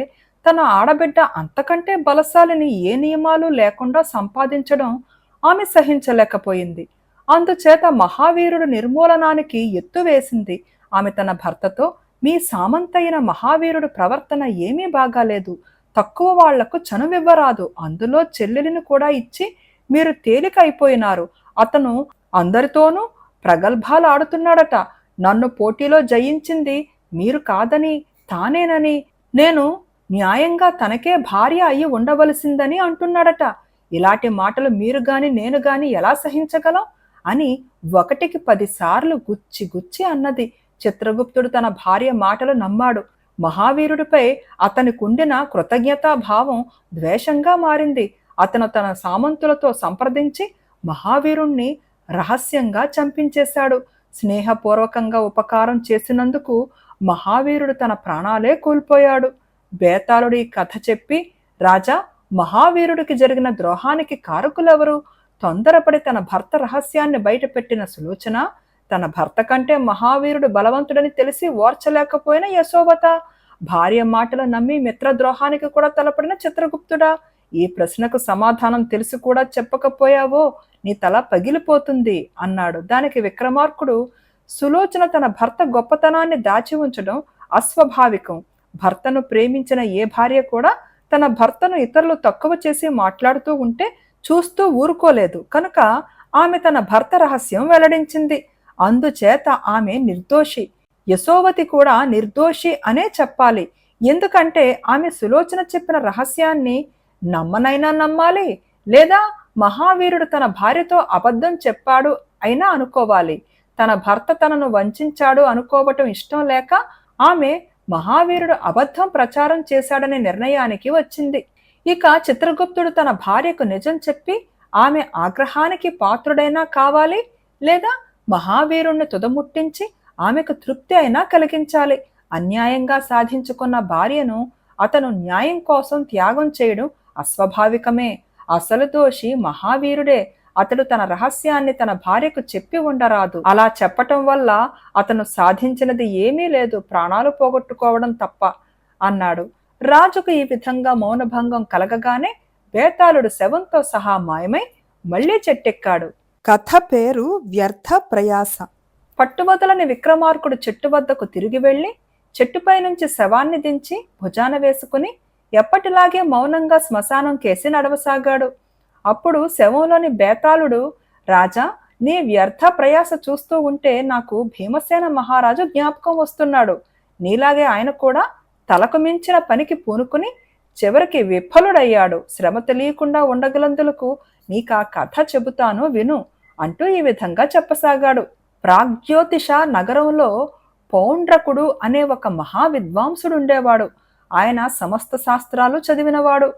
తన ఆడబిడ్డ అంతకంటే బలశాలిని ఏ నియమాలు లేకుండా సంపాదించడం ఆమె సహించలేకపోయింది. అందుచేత మహావీరుడు నిర్మూలనానికి ఎత్తు వేసింది. ఆమె తన భర్తతో, మీ సామంతైన మహావీరుడు ప్రవర్తన ఏమీ బాగాలేదు, తక్కువ వాళ్లకు చనువివ్వరాదు, అందులో చెల్లెలిని కూడా ఇచ్చి మీరు తేలిక అయిపోయినారు. అతను అందరితోనూ ప్రగల్భాలు ఆడుతున్నాడట. నన్ను పోటీలో జయించింది మీరు కాదని, తానేనని, నేను న్యాయంగా తనకే భార్య అయి ఉండవలసిందని అంటున్నాడట. ఇలాంటి మాటలు మీరు గాని నేను గాని ఎలా సహించగలం అని 1కి 10 సార్లు గుచ్చి గుచ్చి అన్నది. చిత్రగుప్తుడు తన భార్య మాటలు నమ్మాడు. మహావీరుడిపై అతనికుండిన కృతజ్ఞతాభావం ద్వేషంగా మారింది. అతను తన సామంతులతో సంప్రదించి మహావీరుణ్ణి రహస్యంగా చంపించేశాడు. స్నేహపూర్వకంగా ఉపకారం చేసినందుకు మహావీరుడు తన ప్రాణాలే కోల్పోయాడు. బేతాళుడు ఈ కథ చెప్పి, రాజా, మహావీరుడికి జరిగిన ద్రోహానికి కారకులెవరు? తొందరపడి తన భర్త రహస్యాన్ని బయటపెట్టిన సులోచన, తన భర్త కంటే మహావీరుడు బలవంతుడని తెలిసి ఓర్చలేకపోయిన యశోవత, భార్య మాటలు నమ్మి మిత్రద్రోహానికి కూడా తలపడిన చిత్రగుప్తుడా? ఈ ప్రశ్నకు సమాధానం తెలిసి కూడా చెప్పకపోయావో నీ తల పగిలిపోతుంది అన్నాడు. దానికి విక్రమార్కుడు, సులోచన తన భర్త గొప్పతనాన్ని దాచి ఉంచడం అస్వాభావికం. భర్తను ప్రేమించిన ఏ భార్య కూడా తన భర్తను ఇతరులు తక్కువ చేసి మాట్లాడుతూ ఉంటే చూస్తూ ఊరుకోలేదు. కనుక ఆమె తన భర్త రహస్యం వెల్లడించింది. అందుచేత ఆమె నిర్దోషి. యశోవతి కూడా నిర్దోషి అనే చెప్పాలి. ఎందుకంటే ఆమె సులోచన చెప్పిన రహస్యాన్ని నమ్మనైనా నమ్మాలి, లేదా మహావీరుడు తన భార్యతో అబద్ధం చెప్పాడు అయినా అనుకోవాలి. తన భర్త తనను వంచాడు అనుకోవటం ఇష్టం లేక ఆమె మహావీరుడు అబద్ధం ప్రచారం చేశాడనే నిర్ణయానికి వచ్చింది. ఇక చిత్రగుప్తుడు తన భార్యకు నిజం చెప్పి ఆమె ఆగ్రహానికి పాత్రుడైనా కావాలి, లేదా మహావీరుణ్ణి తుదముట్టించి ఆమెకు తృప్తి అయినా కలిగించాలి. అన్యాయంగా సాధించుకున్న భార్యను అతను న్యాయం కోసం త్యాగం చేయడం అస్వాభావికమే. అసలు దోషి మహావీరుడే. అతడు తన రహస్యాన్ని తన భార్యకు చెప్పి ఉండరాదు. అలా చెప్పటం వల్ల అతను సాధించినది ఏమీ లేదు, ప్రాణాలు పోగొట్టుకోవడం తప్ప అన్నాడు. రాజుకు ఈ విధంగా మౌనభంగం కలగగానే బేతాళుడు శవంతో సహా మాయమై మళ్లీ చెట్టెక్కాడు. కథ పేరు వ్యర్థ ప్రయాస. పట్టువదలని విక్రమార్కుడు చెట్టు వద్దకు తిరిగి వెళ్లి చెట్టుపై నుంచి శవాన్ని దించి భుజాన వేసుకుని ఎప్పటిలాగే మౌనంగా శ్మశానం కేసి నడవసాగాడు. అప్పుడు శవంలోని బేతాళుడు, రాజా, నీ వ్యర్థ ప్రయాస చూస్తూ ఉంటే నాకు భీమసేన మహారాజు జ్ఞాపకం వస్తున్నాడు. నీలాగే ఆయన కూడా తలకు మించిన పనికి పూనుకుని చివరికి విఫలుడయ్యాడు. శ్రమ తెలియకుండా ఉండగలందులకు నీకా కథ చెబుతాను విను అంటూ ఈ విధంగా చెప్పసాగాడు. ప్రాగ్జ్యోతిష నగరంలో పౌండ్రకుడు అనే ఒక మహావిద్వాంసుడుండేవాడు. ఆయన సమస్త శాస్త్రాలు చదివినవాడు.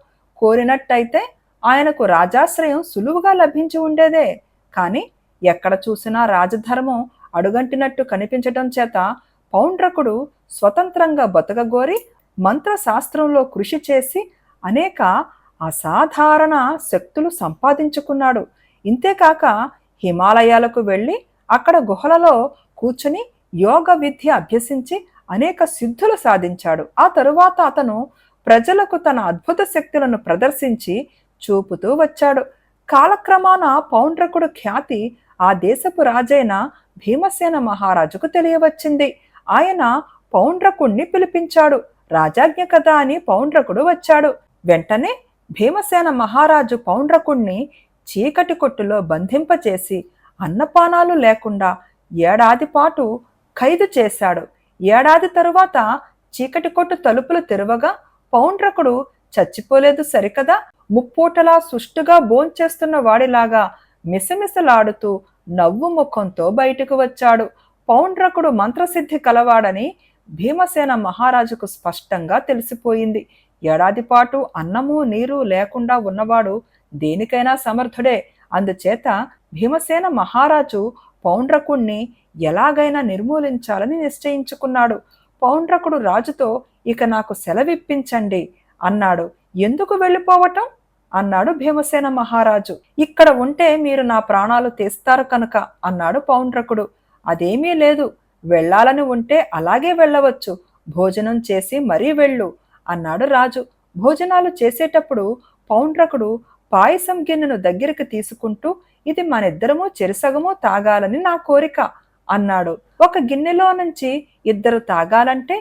కోరినట్టయితే ఆయనకు రాజాశ్రయం సులువుగా లభించి ఉండేదే. కాని ఎక్కడ చూసినా రాజధర్మం అడుగంటినట్టు కనిపించటం చేత పౌండ్రకుడు స్వతంత్రంగా బతకగోరి మంత్రశాస్త్రంలో కృషి చేసి అనేక అసాధారణ శక్తులు సంపాదించుకున్నాడు. ఇంతేకాక హిమాలయాలకు వెళ్ళి అక్కడ గుహలలో కూర్చుని యోగ విద్య అభ్యసించి అనేక సిద్ధులు సాధించాడు. ఆ తరువాత అతను ప్రజలకు తన అద్భుత శక్తులను ప్రదర్శించి చూపుతూ వచ్చాడు. కాలక్రమాన పౌండ్రకుడు ఖ్యాతి ఆ దేశపు రాజైన భీమసేన మహారాజుకు తెలియవచ్చింది. ఆయన పౌండ్రకుణ్ణి పిలిపించాడు. రాజాజ్ఞ కదా అని పౌండ్రకుడు వచ్చాడు. వెంటనే భీమసేన మహారాజు పౌండ్రకుణ్ణి చీకటి కొట్టులో బంధింపచేసి అన్నపానాలు లేకుండా 1 ఏడాది పాటు ఖైదు చేశాడు. 1 ఏడాది తరువాత చీకటి కొట్టు తలుపులు తెరవగా పౌండ్రకుడు చచ్చిపోలేదు సరికదా, ముప్పూటలా సుష్టుగా భోంచేస్తున్న వాడిలాగా మిసమిసలాడుతూ నవ్వు ముఖంతో బయటకు వచ్చాడు. పౌండ్రకుడు మంత్రసిద్ధి కలవాడని భీమసేన మహారాజుకు స్పష్టంగా తెలిసిపోయింది. 1 ఏడాది పాటు అన్నము నీరు లేకుండా ఉన్నవాడు దేనికైనా సమర్థుడే. అందుచేత భీమసేన మహారాజు పౌండ్రకుణ్ణి ఎలాగైనా నిర్మూలించాలని నిశ్చయించుకున్నాడు. పౌండ్రకుడు రాజుతో ఇక నాకు సెలవిప్పించండి అన్నాడు. ఎందుకు వెళ్ళిపోవటం అన్నాడు భీమసేన మహారాజు. ఇక్కడ ఉంటే మీరు నా ప్రాణాలు తీస్తారు కనుక అన్నాడు పౌండ్రకుడు. అదేమీ లేదు, వెళ్ళాలని ఉంటే అలాగే వెళ్ళవచ్చు, భోజనం చేసి మరీ వెళ్ళు అన్నాడు రాజు. భోజనాలు చేసేటప్పుడు పౌండ్రకుడు పాయసం గిన్నెను దగ్గరికి తీసుకుంటూ, ఇది మనిద్దరము చెరిసగము తాగాలని నా కోరిక అన్నాడు. ఒక గిన్నెలో నుంచి ఇద్దరు తాగాలంటే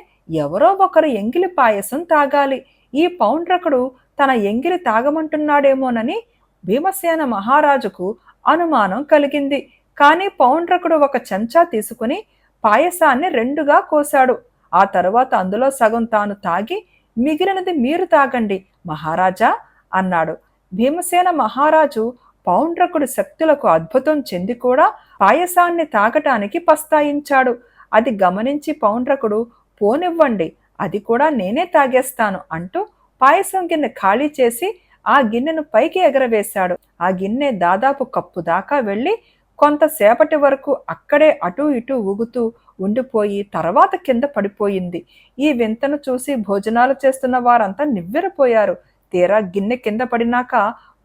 ఎవరో ఒకరు ఎంగిలి పాయసం తాగాలి. ఈ పౌండ్రకుడు తన ఎంగిలి తాగమంటున్నాడేమోనని భీమసేన మహారాజుకు అనుమానం కలిగింది. కానీ పౌండ్రకుడు ఒక చెంచా తీసుకుని పాయసాన్ని రెండుగా కోశాడు. ఆ తరువాత అందులో సగం తాను తాగి, మిగిలినది మీరు తాగండి మహారాజా అన్నాడు. భీమసేన మహారాజు పౌండ్రకుడి శక్తులకు అద్భుతం చెంది కూడా పాయసాన్ని తాగటానికి పస్తాయించాడు. అది గమనించి పౌండ్రకుడు, పోనివ్వండి, అది కూడా నేనే తాగేస్తాను అంటూ పాయసం గిన్నె ఖాళీ చేసి ఆ గిన్నెను పైకి ఎగరవేశాడు. ఆ గిన్నె దాదాపు కప్పు దాకా వెళ్ళి కొంతసేపటి వరకు అక్కడే అటూ ఇటూ ఊగుతూ ఉండిపోయి తర్వాత కింద పడిపోయింది. ఈ వింతను చూసి భోజనాలు చేస్తున్న వారంతా నివ్వెరపోయారు. తీరా గిన్నె కింద పడినాక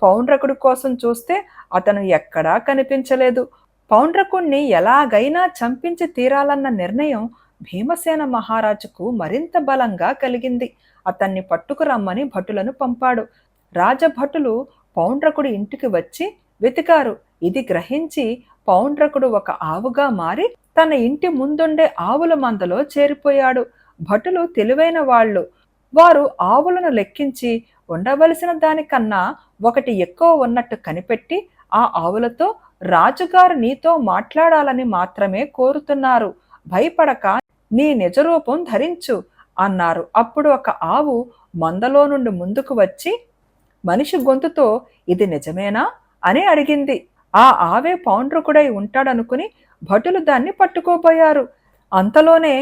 పౌండ్రకుడి కోసం చూస్తే అతను ఎక్కడా కనిపించలేదు. పౌండ్రకుణ్ణి ఎలాగైనా చంపించి తీరాలన్న నిర్ణయం భీమసేన మహారాజుకు మరింత బలంగా కలిగింది. అతన్ని పట్టుకురమ్మని భటులను పంపాడు. రాజభటులు పౌండ్రకుడి ఇంటికి వచ్చి వెతికారు. ఇది గ్రహించి పౌండ్రకుడు ఒక ఆవుగా మారి తన ఇంటి ముందుండే ఆవుల మందలో చేరిపోయాడు. భటులు తెలివైన వాళ్ళు. వారు ఆవులను లెక్కించి ఉండవలసిన దానికన్నా ఒకటి ఎక్కువ ఉన్నట్టు కనిపెట్టి ఆ ఆవులతో, రాజుగారు నీతో మాట్లాడాలని మాత్రమే కోరుతున్నారు, భయపడక నీ నిజరూపం ధరించు అన్నారు. అప్పుడు ఒక ఆవు మందలో నుండి ముందుకు వచ్చి మనిషి గొంతుతో, ఇది నిజమేనా అని అడిగింది. ఆ ఆవే పౌండ్రకుడై ఉంటాడనుకుని భటులు దాన్ని పట్టుకోపోయారు. అంతలోనే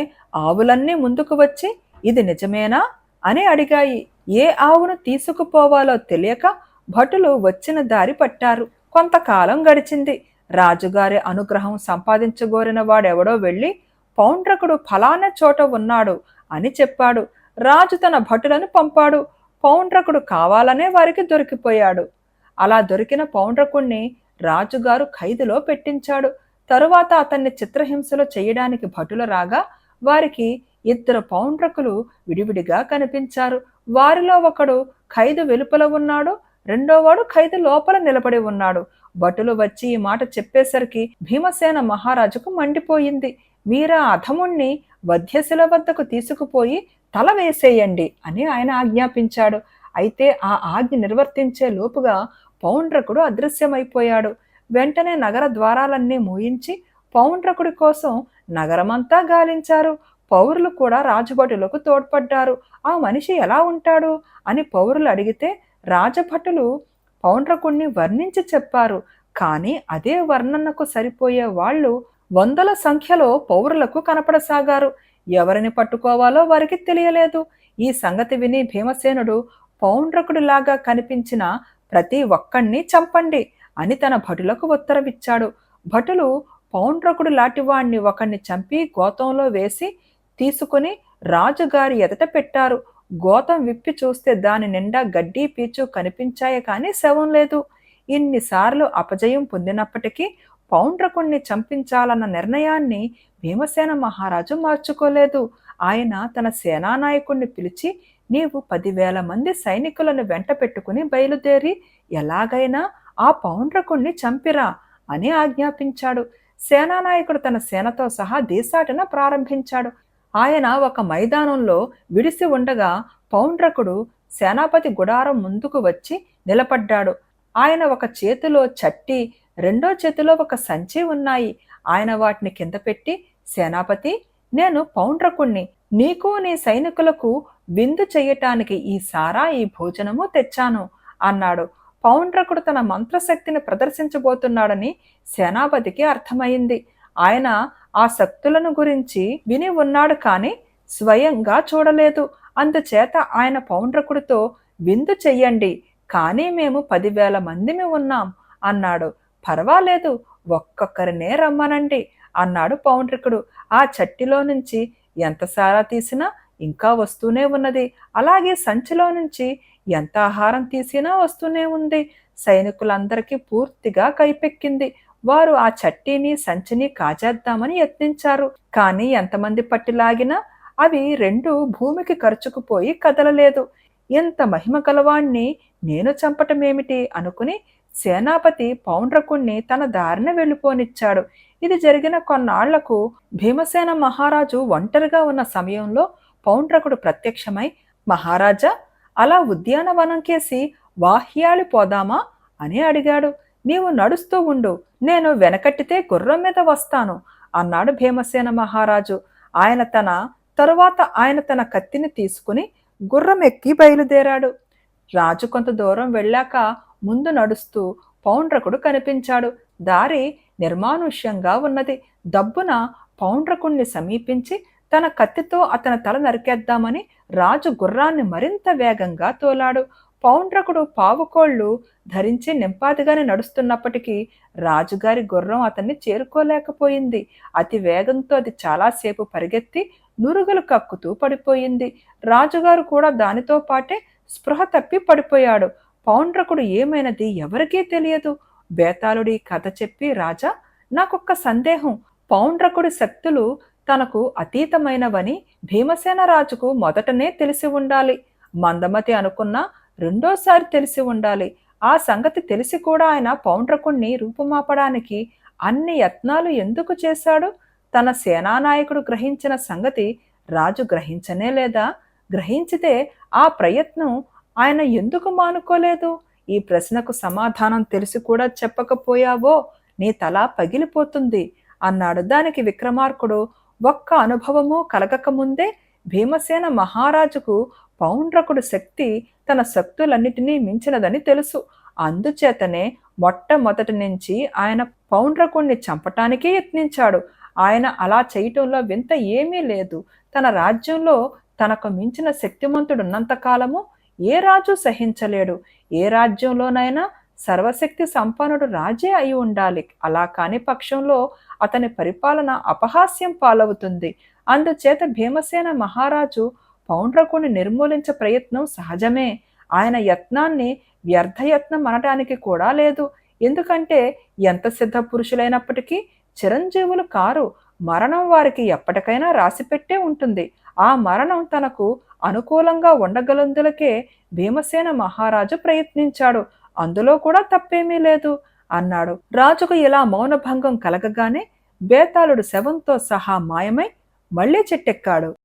ఆవులన్నీ ముందుకు వచ్చి ఇది నిజమేనా అని అడిగాయి. ఏ ఆవును తీసుకుపోవాలో తెలియక భటులు వచ్చిన దారి పట్టారు. కొంతకాలం గడిచింది. రాజుగారి అనుగ్రహం సంపాదించగోరిన వాడెవడో వెళ్ళి పౌండ్రకుడు ఫలానా చోట ఉన్నాడు అని చెప్పాడు. రాజు తన భటులను పంపాడు. పౌండ్రకుడు కావాలనే వారికి దొరికిపోయాడు. అలా దొరికిన పౌండ్రకుణ్ణి రాజుగారు ఖైదులో పెట్టించాడు. తరువాత అతన్ని చిత్రహింసలు చేయడానికి భటులు రాగా వారికి ఇద్దరు పౌండ్రకులు విడివిడిగా కనిపించారు. వారిలో ఒకడు ఖైదు వెలుపల ఉన్నాడు, రెండోవాడు ఖైదు లోపల నిలబడి ఉన్నాడు. భటులు వచ్చి ఈ మాట చెప్పేసరికి భీమసేన మహారాజుకు మండిపోయింది. మీరా అధముణ్ణి వధ్యశిల వద్దకు తీసుకుపోయి తల వేసేయండి అని ఆయన ఆజ్ఞాపించాడు. అయితే ఆ ఆజ్ఞ నిర్వర్తించే లోపుగా పౌండ్రకుడు అదృశ్యమైపోయాడు. వెంటనే నగర ద్వారాలన్నీ మూయించి పౌండ్రకుడి కోసం నగరమంతా గాలించారు. పౌరులు కూడా రాజభటులకు తోడ్పడ్డారు. ఆ మనిషి ఎలా ఉంటాడు అని పౌరులు అడిగితే రాజభటులు పౌండ్రకుణ్ణి వర్ణించి చెప్పారు. కానీ అదే వర్ణనకు సరిపోయే వాళ్ళు వందల సంఖ్యలో పౌరులకు కనపడసాగారు. ఎవరిని పట్టుకోవాలో వారికి తెలియలేదు. ఈ సంగతి విని భీమసేనుడు, పౌండ్రకుడిలాగా కనిపించిన ప్రతి ఒక్కణ్ణి చంపండి అని తన భటులకు ఉత్తరవిచ్చాడు. భటులు పౌండ్రకుడు లాంటివాణ్ణి ఒకణ్ణి చంపి గోతంలో వేసి తీసుకుని రాజుగారి ఎదుట పెట్టారు. గోతం విప్పి చూస్తే దాని నిండా గడ్డి పీచు కనిపించాయి, కానీ శవం లేదు. ఇన్నిసార్లు అపజయం పొందినప్పటికీ పౌండ్రకుణ్ణి చంపించాలన్న నిర్ణయాన్ని భీమసేన మహారాజు మార్చుకోలేదు. ఆయన తన సేనానాయకుణ్ణి పిలిచి, నీవు 10,000 మంది సైనికులను వెంట పెట్టుకుని బయలుదేరి ఎలాగైనా ఆ పౌండ్రకుణ్ణి చంపిరా అని ఆజ్ఞాపించాడు. సేనానాయకుడు తన సేనతో సహా దేశాటన ప్రారంభించాడు. ఆయన ఒక మైదానంలో విడిసి ఉండగా పౌండ్రకుడు సేనాపతి గుడారం ముందుకు వచ్చి నిలబడ్డాడు. ఆయన ఒక చేతిలో చట్టి, రెండో చేతిలో ఒక సంచి ఉన్నాయి. ఆయన వాటిని కింద పెట్టి, సేనాపతి, నేను పౌండ్రకుణ్ణి, నీకు నీ సైనికులకు విందు చెయ్యటానికి ఈ సారా ఈ భోజనము తెచ్చాను అన్నాడు. పౌండ్రకుడు తన మంత్రశక్తిని ప్రదర్శించబోతున్నాడని సేనాపతికి అర్థమైంది. ఆయన ఆ శక్తులను గురించి విని ఉన్నాడు, కానీ స్వయంగా చూడలేదు. అందుచేత ఆయన పౌండ్రకుడితో, విందు చెయ్యండి, కానీ మేము 10,000 మందిమి ఉన్నాం అన్నాడు. పర్వాలేదు, ఒక్కొక్కరినే రమ్మనండి అన్నాడు పౌండ్రకుడు. ఆ చట్టిలో నుంచి ఎంత సారా తీసినా ఇంకా వస్తూనే ఉన్నది. అలాగే సంచిలో నుంచి ఎంత ఆహారం తీసినా వస్తూనే ఉంది. సైనికులందరికీ పూర్తిగా కైపెక్కింది. వారు ఆ చట్టీని సంచిని కాజేద్దామని యత్నించారు. కానీ ఎంతమంది పట్టిలాగినా అవి రెండు భూమికి కరుచుకుపోయి కదలలేదు. ఇంత మహిమ గలవాణ్ణి నేను చంపటమేమిటి అనుకుని సేనాపతి పౌండ్రకుణ్ణి తన దారిన వెళ్ళిపోనిచ్చాడు. ఇది జరిగిన కొన్నాళ్లకు భీమసేన మహారాజు ఒంటరిగా ఉన్న సమయంలో పౌండ్రకుడు ప్రత్యక్షమై, మహారాజా, అలా ఉద్యానవనం కేసి వాహ్యాళి పోదామా అని అడిగాడు. నీవు నడుస్తూ ఉండు, నేను వెనకట్టితే గుర్రం మీద వస్తాను అన్నాడు భీమసేన మహారాజు. ఆయన తన కత్తిని తీసుకుని గుర్రం ఎక్కి బయలుదేరాడు. రాజు కొంత దూరం వెళ్ళాక ముందు నడుస్తూ పౌండ్రకుడు కనిపించాడు. దారి నిర్మానుష్యంగా ఉన్నది. దబ్బున పౌండ్రకుణ్ణి సమీపించి తన కత్తితో అతని తల నరికేద్దామని రాజు గుర్రాన్ని మరింత వేగంగా తోలాడు. పౌండ్రకుడు పావుకోళ్లు ధరించి నింపాదిగానే నడుస్తున్నప్పటికీ రాజుగారి గుర్రం అతన్ని చేరుకోలేకపోయింది. అతి వేగంతో అది చాలాసేపు పరిగెత్తి నురుగులు కక్కుతూ పడిపోయింది. రాజుగారు కూడా దానితో పాటే స్పృహ తప్పి పడిపోయాడు. పౌండ్రకుడు ఏమైనది ఎవరికీ తెలియదు. బేతాళుడి కథ చెప్పి, రాజా, నాకొక్క సందేహం. పౌండ్రకుడి శక్తులు తనకు అతీతమైనవని భీమసేన రాజుకు మొదటనే తెలిసి ఉండాలి. మందమతి అనుకున్నా రెండోసారి తెలిసి ఉండాలి. ఆ సంగతి తెలిసి కూడా ఆయన పౌండ్రకుణ్ణి రూపుమాపడానికి అన్ని యత్నాలు ఎందుకు చేశాడు? తన సేనానాయకుడు గ్రహించిన సంగతి రాజు గ్రహించనే లేదా? గ్రహించితే ఆ ప్రయత్నం ఆయన ఎందుకు మానుకోలేదు? ఈ ప్రశ్నకు సమాధానం తెలిసి కూడా చెప్పకపోయావో నీ తల పగిలిపోతుంది అన్నాడు. దానికి విక్రమార్కుడు, ఒక్క అనుభవము కలగకముందే భీమసేన మహారాజుకు పౌండ్రకుడు శక్తి తన శక్తులన్నిటినీ మించినదని తెలుసు. అందుచేతనే మొట్టమొదటి నుంచి ఆయన పౌండ్రకుణ్ణి చంపటానికే యత్నించాడు. ఆయన అలా చేయటంలో వింత ఏమీ లేదు. తన రాజ్యంలో తనకు మించిన శక్తిమంతుడున్నంతకాలము ఏ రాజు సహించలేడు. ఏ రాజ్యంలోనైనా సర్వశక్తి సంపన్నుడు రాజే అయి ఉండాలి. అలా కాని పక్షంలో అతని పరిపాలన అపహాస్యం పాలవుతుంది. అందుచేత భీమసేన మహారాజు పౌండ్రకుణ్ణి నిర్మూలించే ప్రయత్నం సహజమే. ఆయన యత్నాన్ని వ్యర్థయత్నం అనటానికి కూడా లేదు. ఎందుకంటే ఎంత సిద్ధ పురుషులైనప్పటికీ చిరంజీవులు కారు. మరణం వారికి ఎప్పటికైనా రాసిపెట్టే ఉంటుంది. ఆ మరణం తనకు అనుకూలంగా ఉండగలందులకే భీమసేన మహారాజు ప్రయత్నించాడు. అందులో కూడా తప్పేమీ లేదు అన్నాడు. రాజుకు ఇలా మౌనభంగం కలగగానే బేతాళుడు శవంతో సహా మాయమై మళ్లీ చెట్టెక్కాడు.